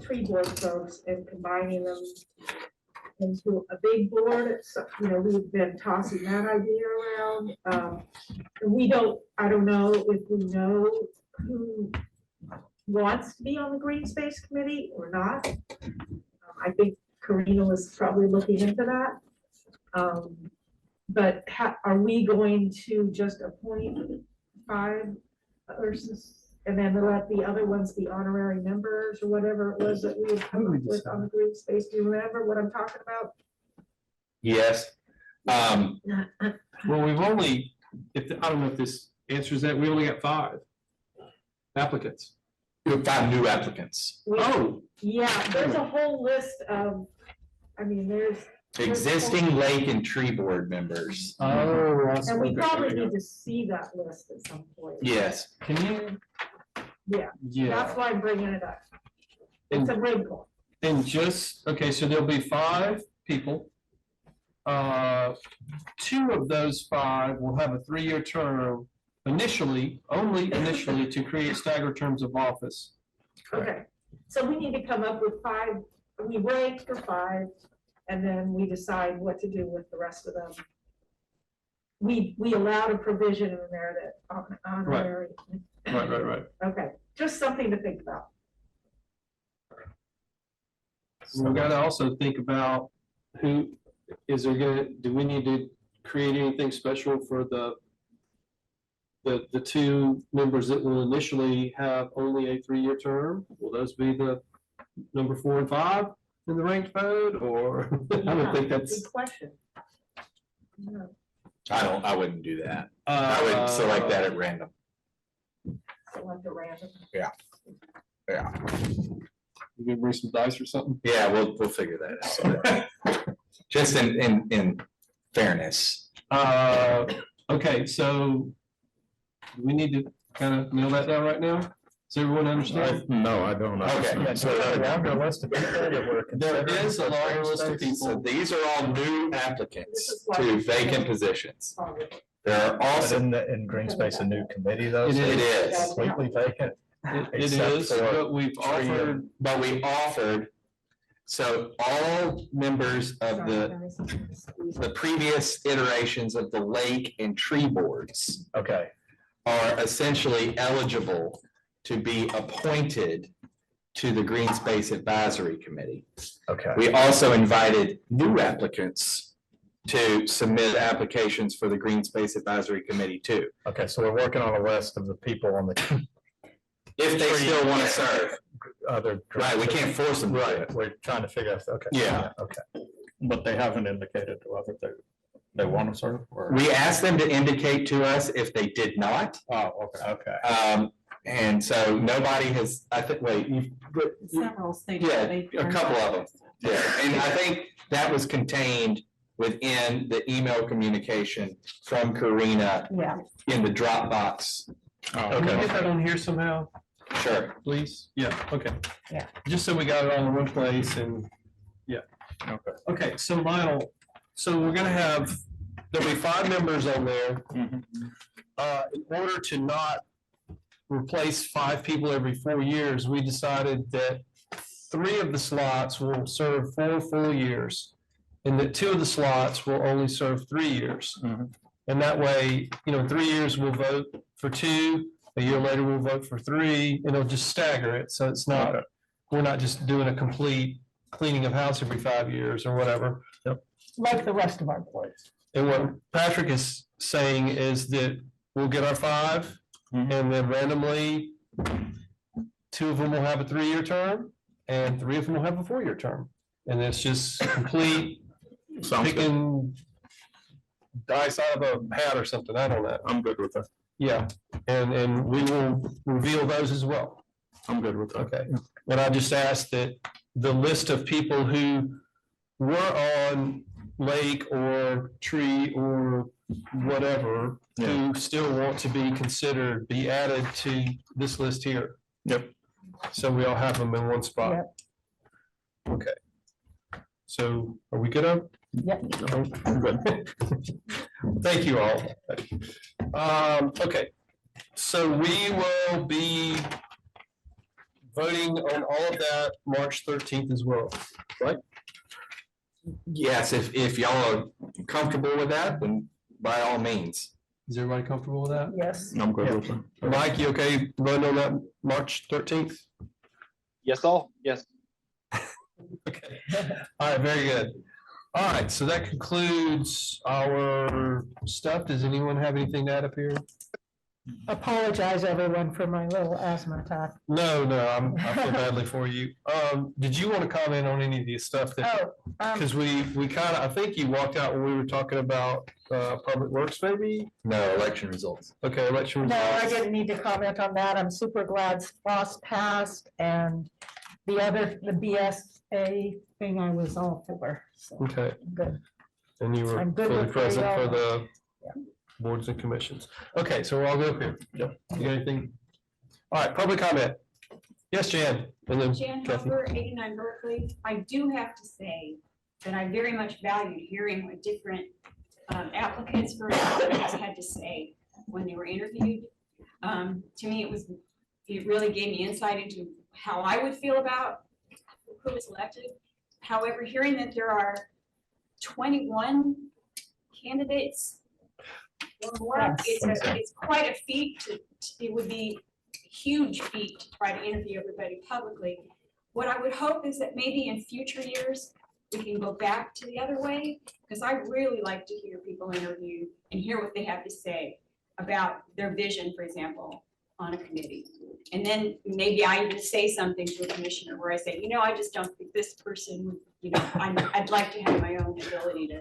tree board folks and combining them into a big board. So, we've been tossing that idea around. I don't know if we know who wants to be on the green space committee or not. I think Karina was probably looking into that. But are we going to just appoint 5 persons? And then let the other ones be honorary members or whatever it was that we had come up with on the green space? Do you remember what I'm talking about? Yes. Well, we've only, I don't know if this answers that, we only got 5 applicants. We have 5 new applicants. Oh, Yeah, there's a whole list of, I mean, there's. Existing lake and tree board members. oh. And we probably need to see that list at some point. Yes. Can you? Yeah. Yeah, That's why I'm bringing it up. It's a wrinkle. and just, okay, so there'll be 5 people. 2 of those 5 will have a 3-year term initially, only initially, to create staggered terms of office. Okay, so we need to come up with 5, we rank for 5, and then we decide what to do with the rest of them. We allowed a provision in there that honorary. Right. Okay, just something to think about. We gotta also think about who, do we need to create anything special for the 2 members that will initially have only a 3-year term? Will those be the number 4 and 5 in the ranked mode, or? I don't think that's. Good question. Yeah. I wouldn't do that. I would select that at random. Select a random. Yeah. You gonna bring some dice or something? Yeah, we'll figure that out. Just in fairness. Okay, so we need to kind of nail that down right now? Does everyone understand? No, I don't. Okay. So a longer list of people that we're There considering is a for longer green list of space? So people. these are all new applicants to vacant positions. There are But also, in green space, a new committee though? It so it it's is, Completely vacant. It Except is, for but we've offered, but we offered, so all members of the previous iterations of the lake and tree boards Okay, are essentially eligible to be appointed to the Green Space Advisory Committee. okay. We also invited new applicants to submit applications for the Green Space Advisory Committee too, Okay, so we're working on a list of the people on the if they still want to serve. other. Right, we can't force them. to do Right, it. we're trying to figure out, okay. Yeah. Okay, But they haven't indicated to whether they want to serve or. We asked them to indicate to us if they did not. Oh, okay. okay. And so nobody has, I think, Several stated yeah, they. a couple of them. Yeah, and I think that was contained within the email communication from Karina Yeah, in the Dropbox. can we get that on here somehow, Sure. please? Yeah, okay. Yeah. Just so we got it all in one place and, yeah. Okay. Okay, so Lionel, so we're gonna have, there'll be 5 members on there. In order to not replace 5 people every 4 years, we decided that 3 of the slots will serve 4 full years, and that 2 of the slots will only serve 3 years. And that way, in 3 years, we'll vote for 2, a year later, we'll vote for 3, and it'll just stagger it, so it's not, we're not just doing a complete cleaning of house every 5 years or whatever. like the rest of our boards. And what Patrick is saying is that we'll get our 5, and then randomly, 2 of them will have a 3-year term, and 3 of them will have a 4-year term. And it's just complete Sounds good. picking dice out of a hat or something, I don't know. I'm good with that. Yeah, and we will reveal those as well. I'm good with that. Okay, and I just asked that the list of people who were on lake or tree or whatever, who still want to be considered, be added to this list here. Yep. So we all have them in one spot. Yep. Okay. So are we good on? Yep. I'm good. Thank you all. Okay, so we will be voting on all of that March 13th as well, right? Yes, if y'all are comfortable with that, then by all means. Is everybody comfortable with that? Yes. I'm good with that. Mike, you okay voting on that March 13th? Yes, all, yes. Okay, all right, very good. All right, so that concludes our stuff. Does anyone have anything to add up here? Apologize, everyone, for my little asthma attack. No, I feel badly for you. Did you want to comment on any of the stuff that, because we kind of, I think you walked out when we were talking about Public Works, maybe? No, election results. Okay, election No, I results. didn't need to comment on that. I'm super glad SPOS passed, and the BS&A thing I was all for. So, Okay, good. and you were I'm good fully with present for the, the boards and commissions. Okay, so we're all good up here. Yep. You got anything? All right, public comment. Yes, Jan. And then Jan Kathy. Hopper, 89 Berkeley. I do have to say that I very much valued hearing what different applicants for jobs had to say when they were interviewed. To me, it really gave me insight into how I would feel about who was elected. However, hearing that there are 21 candidates or more, it's quite a feat. It would be a huge feat to try to interview everybody publicly. What I would hope is that maybe in future years, we can go back to the other way, because I really like to hear people interviewed and hear what they have to say about their vision, for example, on a committee. And then maybe I even say something to a commissioner where I say, you know, I just don't think this person would, you know, I'd like to have my own ability to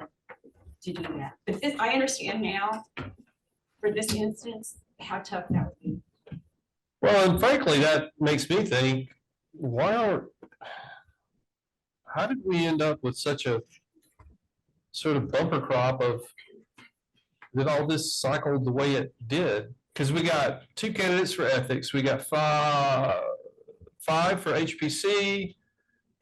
do that. But this, I understand now, for this instance, how tough that would be. Well, and frankly, that makes me think, how did we end up with such a sort of bumper crop of, that all this cycled the way it did? Because we got 2 candidates for ethics, we got 5 for HPC,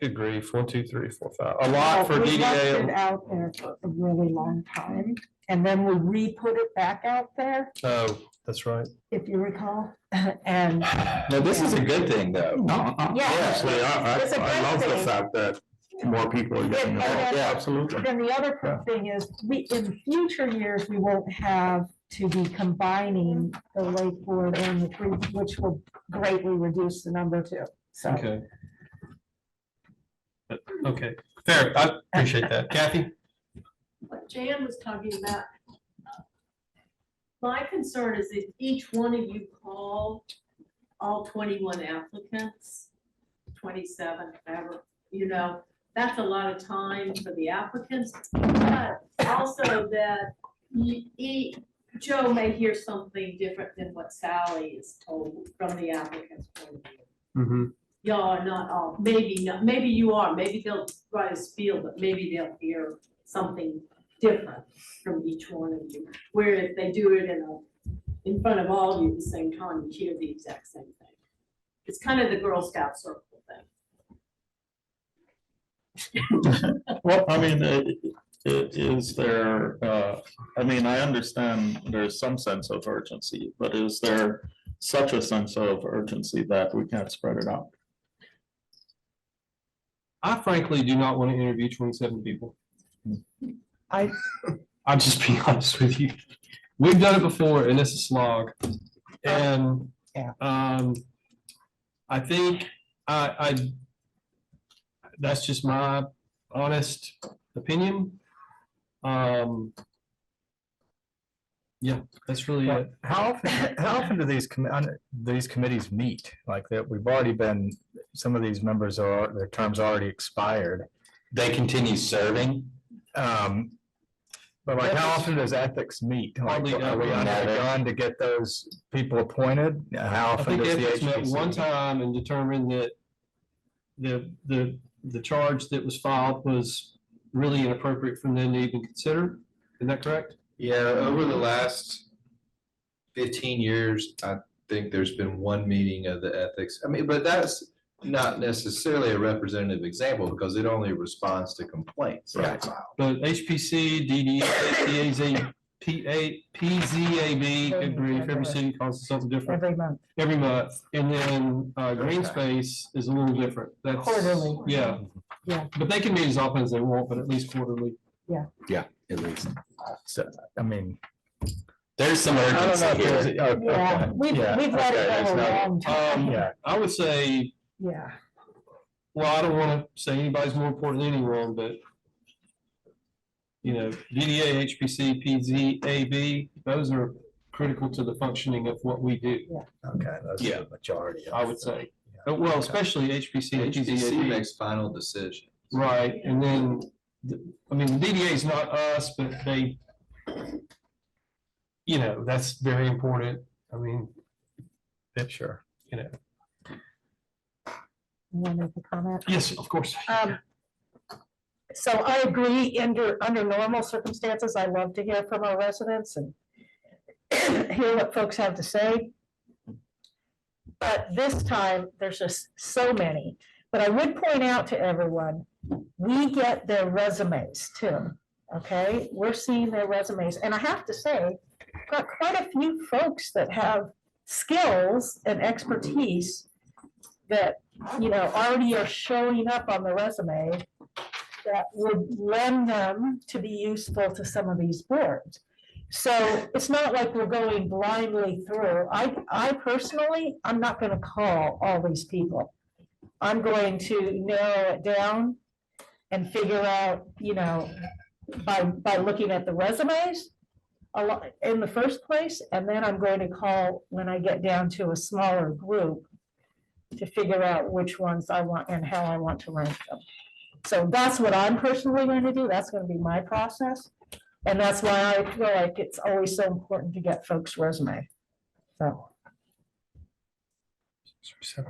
good grief, 1, 2, 3, 4, 5, a lot for we left it DDA. out there for a really long time, and then we re-put it back out there, Oh, that's right. if you recall, and No, this is a good thing, though. No, Yeah. honestly, It's a I great love the thing. fact that more people are getting And involved. then- Yeah, absolutely. then the other thing is, in future years, we won't have to be combining the Lake Board and the 3, which will greatly reduce the number too, so. Okay. Okay, fair, I appreciate that. Kathy? What Jan was talking about. My concern is if each one of you call all 21 applicants, 27, whatever, you know, that's a lot of time for the applicants. But also that Joe may hear something different than what Sally is told from the applicant's point of view. Mm-hmm. Y'all are not all, maybe not, maybe you are, maybe they'll write a spiel, but maybe they'll hear something different from each one of you. Where if they do it in front of all of you at the same time, you hear the exact same thing. It's kind of the Girl Scout circle thing. Well, I mean, is there, I mean, I understand there's some sense of urgency, but is there such a sense of urgency that we can't spread it out? I frankly do not want to interview 27 people. I- I'll just be honest with you. We've done it before and it's a slog. And Yeah. I think that's just my honest opinion. Yeah, that's really it. How often do these committees meet? Like that, we've already been, some of these members their terms already expired. They continue serving. But like, how often does ethics meet? Like, Hardly are we ever. under the gun to get those people appointed? How I often think does the ethics met HPC one meet? time and determined that the charge that was filed was really inappropriate for them to even consider. Isn't that correct? Yeah, over the last 15 years, I think there's been one meeting of the ethics. I mean, but that's not necessarily a representative example because it only responds to complaints. Right. But HPC, DDA, PZAB, good grief, every city calls it something different Every month, every month. And then green space is a little different. That's Quarterly. Yeah. Yeah. But they can meet as often as they want, but at least quarterly. Yeah, at least. So, I mean, There's some I don't know urgency if there's, here. okay, yeah, we've yeah, let okay, it there's go a no- long time, Yeah, I would say, yeah. well, I don't want to say anybody's more important than anyone, but DDA, HPC, PZ, AB, those are critical to the functioning of what we do, Okay, that's Yeah. the majority. I would say. Well, especially HPC and PZ, HPC AB. makes final decision. Right, and then, the DDA is not us, but they, that's very important. I mean, Sure. You want to make a comment? yes, of course. So I agree, under normal circumstances, I love to hear from our residents and hear what folks have to say. But this time, there's just so many. But I would point out to everyone, we get their resumes too, okay? We're seeing their resumes, and I have to say, got quite a few folks that have skills and expertise that, already are showing up on the resume that would lend them to be useful to some of these boards. So it's not like we're going blindly through. I personally, I'm not going to call all these people. I'm going to narrow it down and figure out, by looking at the resumes in the first place, and then I'm going to call when I get down to a smaller group to figure out which ones I want and how I want to rank them. So that's what I'm personally going to do. That's going to be my process. And that's why I feel like it's always so important to get folks' resume. So.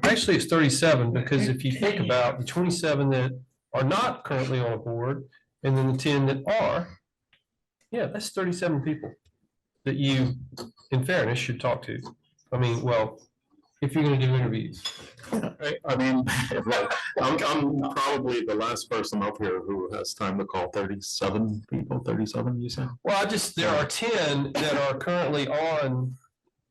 Actually, it's 37, because if you think about the 27 that are not currently on a board, and then the 10 that are, yeah, that's 37 people that you, in fairness, should talk to. I mean, well, if you're gonna do interviews. I mean, I'm probably the last person up here who has time to call 37 people, 37, you said? Well, there are 10 that are currently on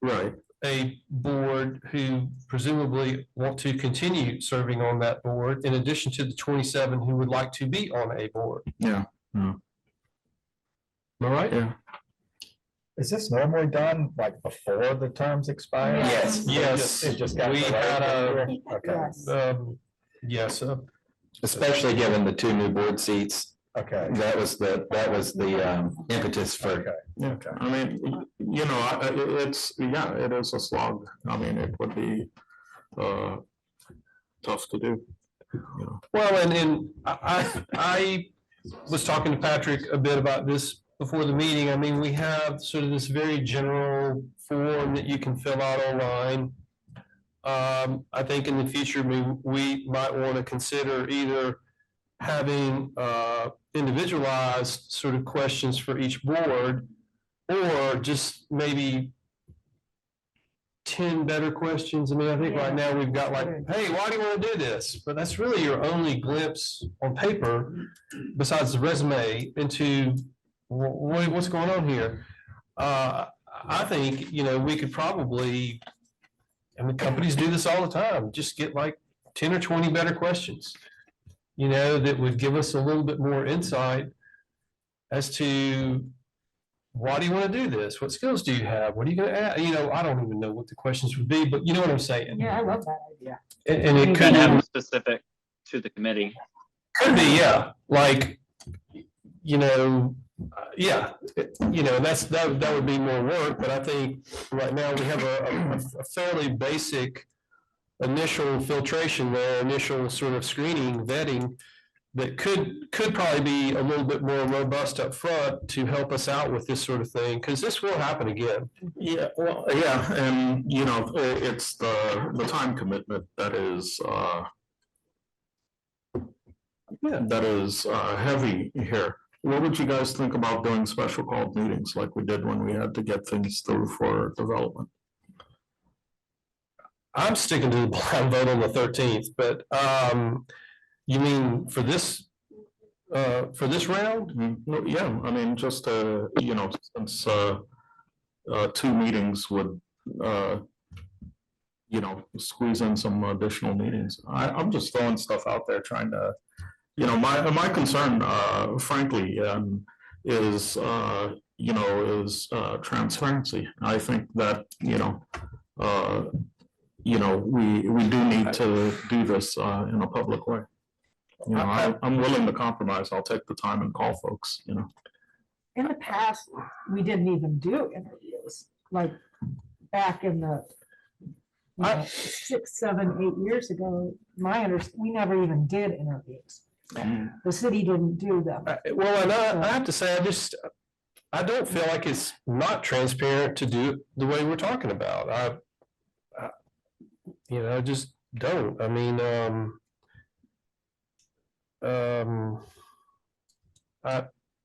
Right. a board who presumably want to continue serving on that board, in addition to the 27 who would like to be on a board. Yeah. Am I right? Yeah. Is this normally done like before the terms expire? Yes. Yes. It just got We delayed had this year? Okay, Yes. Yes, Especially given the 2 new board seats, okay. that was the impetus for. Okay. Yeah, I mean, it is a slog. I mean, it would be tough to do. well, and I was talking to Patrick a bit about this before the meeting. I mean, we have sort of this very general form that you can fill out online. I think in the future, we might want to consider either having individualized sort of questions for each board, or just maybe 10 better questions. I mean, I think right now we've got like, hey, why do you want to do this? But that's really your only glimpse on paper, besides the resume, into what's going on here. I think, we could probably, and companies do this all the time, just get like 10 or 20 better questions, that would give us a little bit more insight as to, why do you want to do this? What skills do you have? What are you going to add? I don't even know what the questions would be, but you know what I'm saying? Yeah, I love that idea. And it Could could have have, them specific to the committee. could be, yeah, like, that would be more work, but I think right now we have a fairly basic initial filtration there, initial sort of screening, vetting, that could probably be a little bit more robust up front to help us out with this sort of thing, because this will happen again. Yeah, well, yeah, and it's the time commitment that is heavy here. What would you guys think about doing special called meetings like we did when we had to get things through for development? I'm sticking to the blind vote on the 13th, but you mean for this round? Well, yeah, I mean, just since 2 meetings would squeeze in some additional meetings. I'm just throwing stuff out there, trying to, my concern, frankly, is transparency. I think that we do need to do this in a public way. I'm willing to compromise. I'll take the time and call folks. in the past, we didn't even do interviews, like back in the you know, 6, 7, 8 years ago, we never even did interviews. The city didn't do them. Well, and I have to say, I don't feel like it's not transparent to do it the way we're talking about. I just don't. I mean,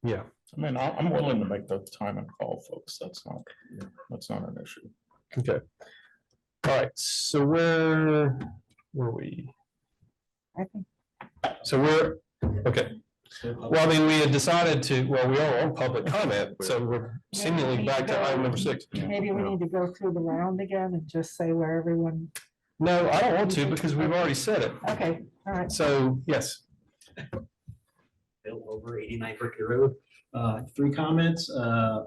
yeah. I mean, I'm willing to make the time and call, folks. That's not an issue. Okay. All right. So where were we? I think So we're okay. Well, I mean, we had decided to. Well, we are on public comment, so we're seemingly back to item number 6. maybe we need to go through the round again and just say where everyone. No, I don't want to because we've already said it. Okay, all right. So yes. Bill over 89 Berkeley Road. 3 comments.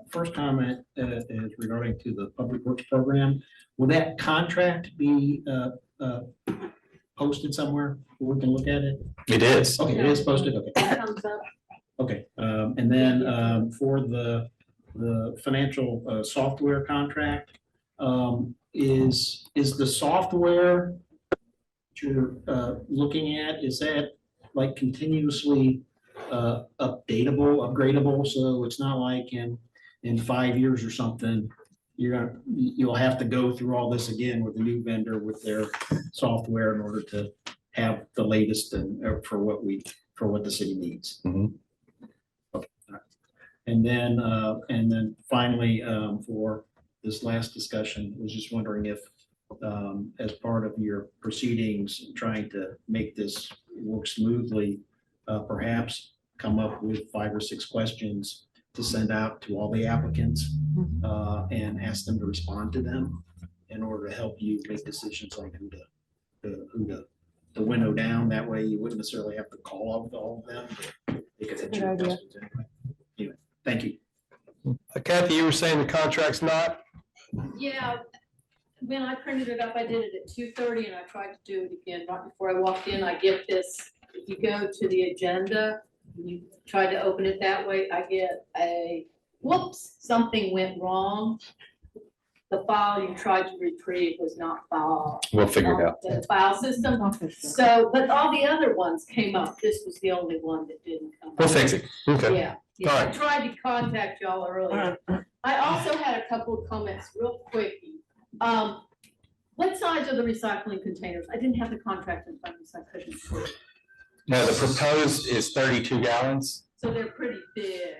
First comment is regarding to the Public Works Program. Will that contract be posted somewhere where we can look at it? It is. Okay, it is posted, okay. Thumbs up. Okay, and then for the financial software contract, is the software that you're looking at, is that like continuously updatable, upgradable? So it's not like in 5 years or something, you'll have to go through all this again with a new vendor with their software in order to have the latest and for what the city needs. Mhm. Okay. All right. And then finally, for this last discussion, I was just wondering if as part of your proceedings, trying to make this work smoothly, perhaps come up with 5 or 6 questions to send out to all the applicants and ask them to respond to them in order to help you make decisions on who to winnow down. That way you wouldn't necessarily have to call all of them. They could answer your questions anyway. Anyway, thank you. Kathy, you were saying the contract's not. Yeah, when I printed it up, I did it at 2:30 and I tried to do it again right before I walked in. I get this, if you go to the agenda, you try to open it that way, I get a, whoops, something went wrong. The file you tried to retrieve was not file. We'll figure it out. The file system. So, but all the other ones came up. This was the only one that didn't come up. We'll fix it. Okay. Yeah, yeah, All I right. tried to contact y'all earlier. I also had a couple of comments real quick. What size are the recycling containers? I didn't have the contract in front of me, so I couldn't see. No, the proposed is 32 gallons. So they're pretty big.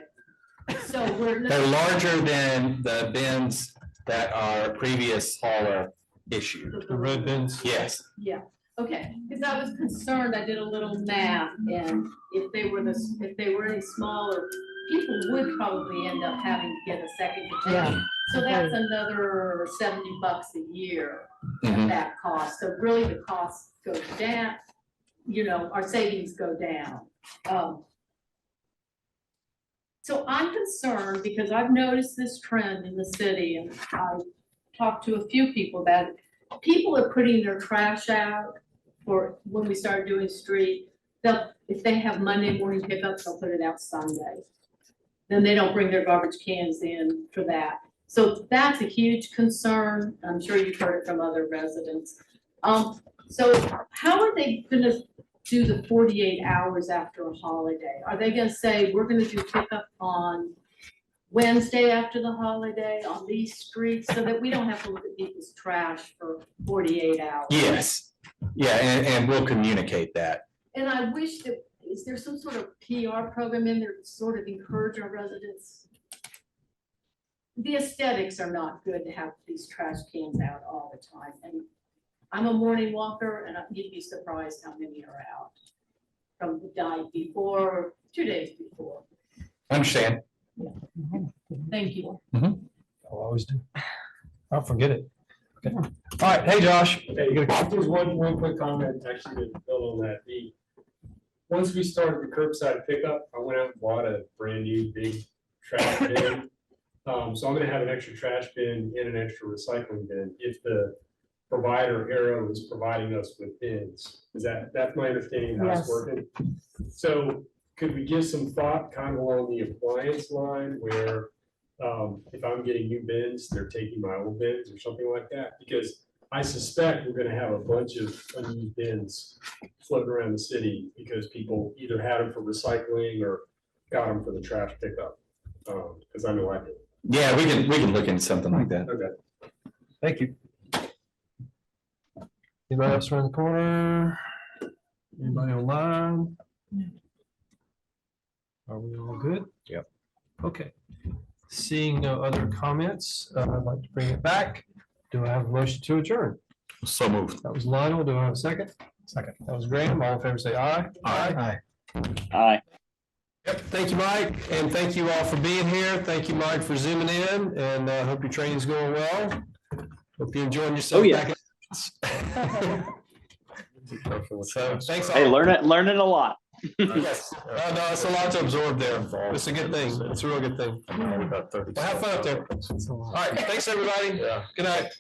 So we're. They're larger than the bins that our previous hauler issued. The red bins. Yes. Yeah, okay, because I was concerned, I did a little math, and if they were any smaller, people would probably end up having to get a second container. Yeah. So that's another $70 a year at Mhm. that cost, so really the cost goes down, our savings go down. So I'm concerned because I've noticed this trend in the city, and I've talked to a few people about it. People are putting their trash out for when we start doing street. If they have Monday morning pickups, they'll put it out Sunday. Then they don't bring their garbage cans in for that. So that's a huge concern. I'm sure you've heard it from other residents. So how are they gonna do the 48 hours after a holiday? Are they gonna say, we're gonna do pickup on Wednesday after the holiday on these streets so that we don't have to look at people's trash for 48 hours? Yes. Yeah, and we'll communicate that. And I wish that, is there some sort of PR program in there to sort of encourage our residents? The aesthetics are not good to have these trash cans out all the time. And I'm a morning walker and you'd be surprised how many are out from the night before, 2 days before. Understand. Thank you. I'll always do. I'll forget it. Okay. All right. Hey, Josh. Hey, just one quick comment, actually, to build on that. Once we started the curbside pickup, I went out and bought a brand new big trash bin. So I'm gonna have an extra trash bin and an extra recycling bin if the provider Arrow is providing us with bins. That's my understanding how it's Yes. working. So could we give some thought kind of along the appliance line where if I'm getting new bins, they're taking my old bins or something like that? Because I suspect we're gonna have a bunch of unused bins floating around the city because people either had them for recycling or got them for the trash pickup. Because I know I did. Yeah, we can look into something like that. Okay. Thank you. Anybody else around the corner? Anybody online? Are we all good? Yep. Okay. Seeing no other comments, I'd like to bring it back. Do I have a motion to adjourn? So moved. That was Lionel. Do I have a second? Second. That was Graham. All in favor, say aye. Aye. Aye. Yep. Thank you, Mike, and thank you all for being here. Thank you, Mike, for zooming in, and I hope your training's going well. Hope you're enjoying yourself. Oh, yeah. back at- So, thanks. Hey, all. learning a lot. Yes. No, it's a lot to absorb there. It's a good thing. It's a real good thing. About 30. Well, have fun up there. All right, thanks, everybody. Yeah. Good night.